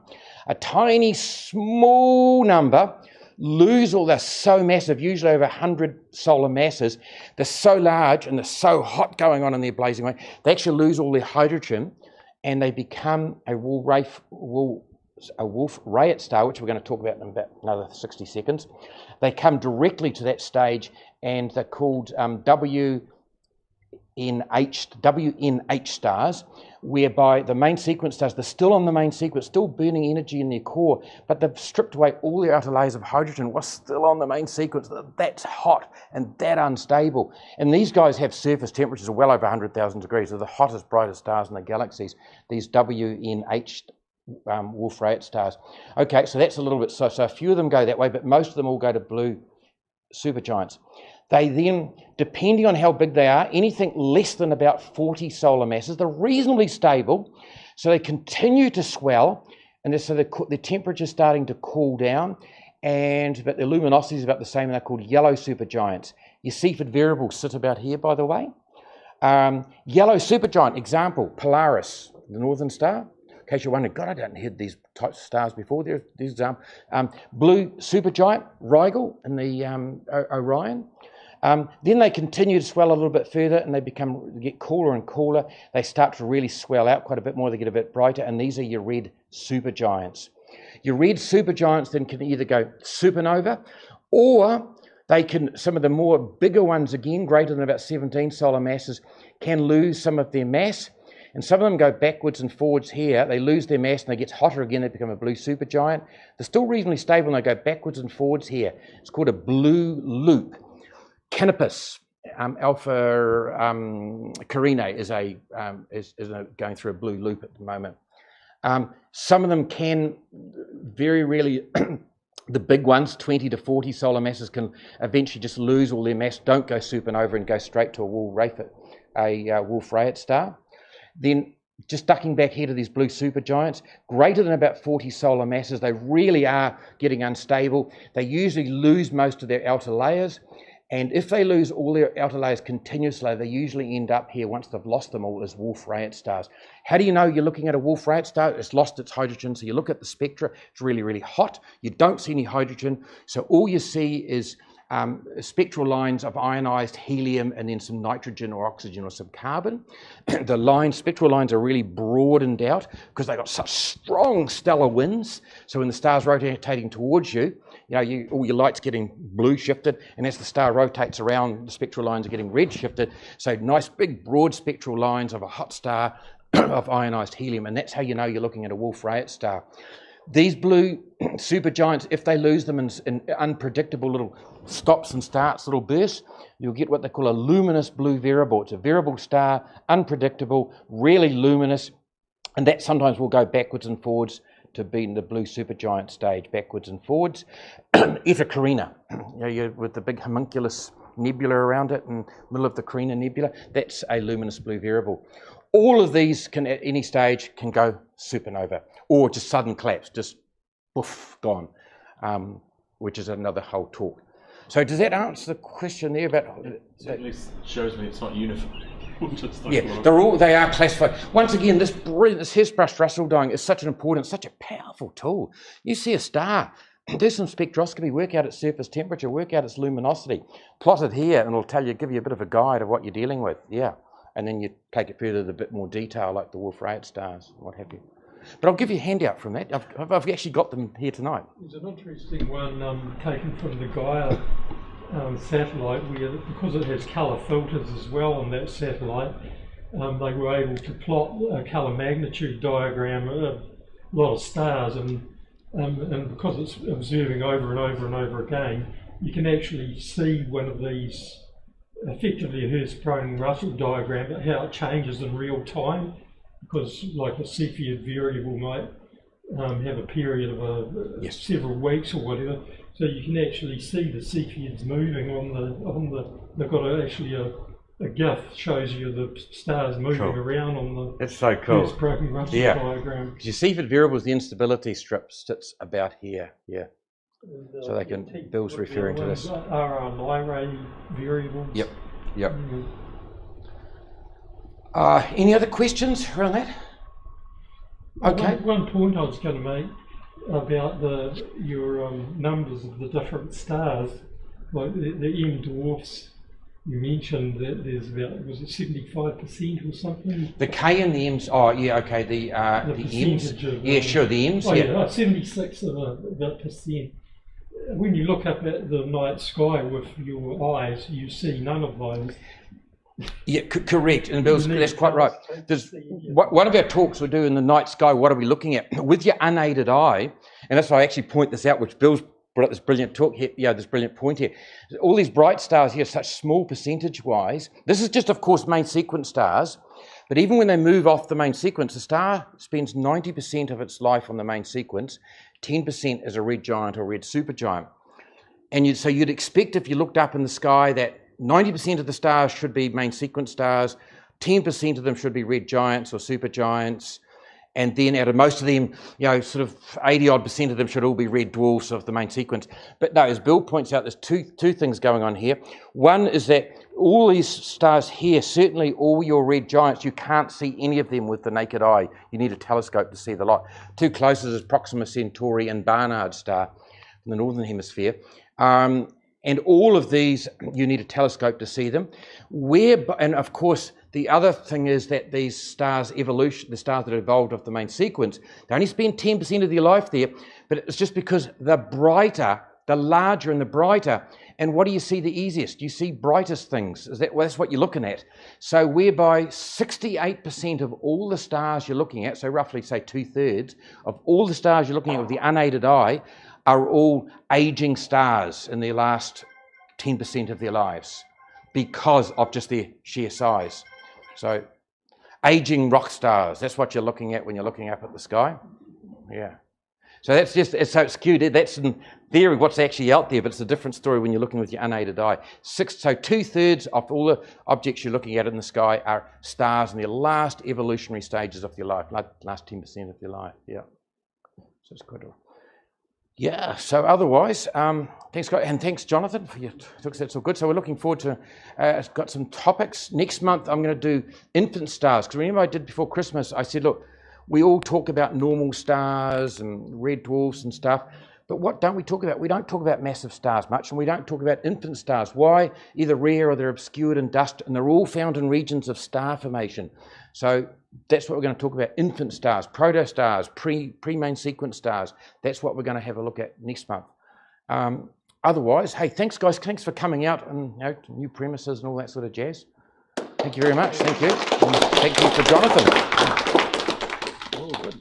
A tiny, small number lose all, they're so massive, usually over 100 solar masses. They're so large and they're so hot going on in their blazing way, they actually lose all their hydrogen and they become a Wolf-Rayet star, which we're going to talk about in about another 60 seconds. They come directly to that stage and they're called WNH stars, whereby the main sequence stars, they're still on the main sequence, still burning energy in their core, but they've stripped away all their outer layers of hydrogen, was still on the main sequence. That's hot and that unstable. And these guys have surface temperatures of well over 100,000 degrees. They're the hottest, brightest stars in the galaxies, these WNH Wolf-Rayet stars. Okay, so that's a little bit, so a few of them go that way, but most of them all go to blue supergiants. They then, depending on how big they are, anything less than about 40 solar masses, they're reasonably stable, so they continue to swell, and so the temperature's starting to cool down, but the luminosity is about the same, and they're called yellow supergiants. Your Cepheid variables sit about here, by the way. Yellow supergiant, example, Polaris, the northern star. In case you're wondering, God, I haven't heard these types of stars before. There's example. Blue supergiant, Rigel in the Orion. Then they continue to swell a little bit further and they get cooler and cooler. They start to really swell out quite a bit more. They get a bit brighter, and these are your red supergiants. Your red supergiants then can either go supernova, or they can, some of the more bigger ones again, greater than about 17 solar masses, can lose some of their mass. And some of them go backwards and forwards here. They lose their mass and they get hotter again. They become a blue supergiant. They're still reasonably stable and they go backwards and forwards here. It's called a blue loop. Canopus, Alpha Carinae is going through a blue loop at the moment. Some of them can very rarely, the big ones, 20 to 40 solar masses, can eventually just lose all their mass, don't go supernova and go straight to a Wolf-Rayet star. Then just ducking back here to these blue supergiants, greater than about 40 solar masses, they really are getting unstable. They usually lose most of their outer layers. And if they lose all their outer layers continuously, they usually end up here once they've lost them all as Wolf-Rayet stars. How do you know you're looking at a Wolf-Rayet star? It's lost its hydrogen. So you look at the spectra, it's really, really hot. You don't see any hydrogen. So all you see is spectral lines of ionized helium and then some nitrogen or oxygen or some carbon. The spectral lines are really broadened out because they've got such strong stellar winds. So when the star's rotating towards you, all your light's getting blue shifted, and as the star rotates around, the spectral lines are getting red shifted. So nice big broad spectral lines of a hot star of ionized helium, and that's how you know you're looking at a Wolf-Rayet star. These blue supergiants, if they lose them in unpredictable little stops and starts, little bursts, you'll get what they call a luminous blue variable. It's a variable star, unpredictable, really luminous, and that sometimes will go backwards and forwards to be in the blue supergiant stage, backwards and forwards. Eta Carinae, with the big homunculus nebula around it in the middle of the Carina Nebula, that's a luminous blue variable. All of these can, at any stage, can go supernova, or just sudden collapse, just poof, gone, which is another whole talk. So does that answer the question there about? It at least shows me it's not uniform. Yeah, they are classified. Once again, this Hess-Brush Russell dyeing is such a powerful tool. You see a star, do some spectroscopy, work out its surface temperature, work out its luminosity, plot it here, and it'll give you a bit of a guide of what you're dealing with. Yeah, and then you take it further to a bit more detail, like the Wolf-Rayet stars, what have you. But I'll give you a handout from that. I've actually got them here tonight. There's an interesting one taken from the Gaia satellite, where, because it has colour filters as well on that satellite, they were able to plot a colour magnitude diagram of a lot of stars, and because it's observing over and over and over again, you can actually see one of these, effectively a Hertzsprung-Russell diagram, but how it changes in real time, because like a Cepheid variable might have a period of several weeks or whatever. So you can actually see the Cepheids moving on the. They've got actually a GIF shows you the stars moving around on the. It's so cool. Hertzsprung-Russell diagram. You see, Cepheid variables, the instability strip sits about here. Yeah. And, so they can. Bill's referring to this. Are Lyrae variables. Yep. Yep. Any other questions around that? Okay. One point I was going to make about your numbers of the different stars, like the M dwarfs. You mentioned that there's about, was it 75% or something? The K and the M's. Oh yeah, okay. The M's. Yeah, sure. The M's. Oh yeah, 76 of the percent. When you look up at the night sky with your eyes, you see none of those. Yeah, correct. And Bill's, that's quite right. There's one of our talks we do in the night sky. What are we looking at with your unaided eye? And that's why I actually point this out, which Bill's brought up this brilliant talk here. Yeah, this brilliant point here. All these bright stars here, such small percentage-wise. This is just, of course, main sequence stars. But even when they move off the main sequence, the star spends 90% of its life on the main sequence. 10% as a red giant or red supergiant. And so you'd expect, if you looked up in the sky, that 90% of the stars should be main sequence stars, 10% of them should be red giants or supergiants, and then out of most of them, sort of 80-odd% of them should all be red dwarfs of the main sequence. But no, as Bill points out, there's two things going on here. One is that all these stars here, certainly all your red giants, you can't see any of them with the naked eye. You need a telescope to see the lot. Two closest is Proxima Centauri and Barnard star in the northern hemisphere. And all of these, you need a telescope to see them. And of course, the other thing is that these stars, the stars that evolved off the main sequence, they only spend 10% of their life there, but it's just because the brighter, the larger and the brighter. And what do you see the easiest? You see brightest things. Well, that's what you're looking at. So whereby 68% of all the stars you're looking at, so roughly say 2/3 of all the stars you're looking at with the unaided eye, are all aging stars in their last 10% of their lives because of just their sheer size. So aging rock stars, that's what you're looking at when you're looking up at the sky. Yeah. So that's just, so it's skewed. That's in theory what's actually out there, but it's a different story when you're looking with your unaided eye. So 2/3 of all the objects you're looking at in the sky are stars in their last evolutionary stages of their life, last 10% of their life. Yeah. So it's quite a... Yeah, so otherwise, thanks, Scott, and thanks, Jonathan, for your talks. That's all good. So we're looking forward to, got some topics. Next month, I'm going to do infant stars, because remember I did before Christmas, I said, look, we all talk about normal stars and red dwarfs and stuff, but what don't we talk about? We don't talk about massive stars much, and we don't talk about infant stars. Why? Either rare or they're obscured in dust, and they're all found in regions of star formation. So that's what we're going to talk about, infant stars, protostars, pre-main sequence stars. That's what we're going to have a look at next month. Otherwise, hey, thanks, guys. Thanks for coming out and new premises and all that sort of jazz. Thank you very much. Thank you. And thank you for Jonathan. Oh, good.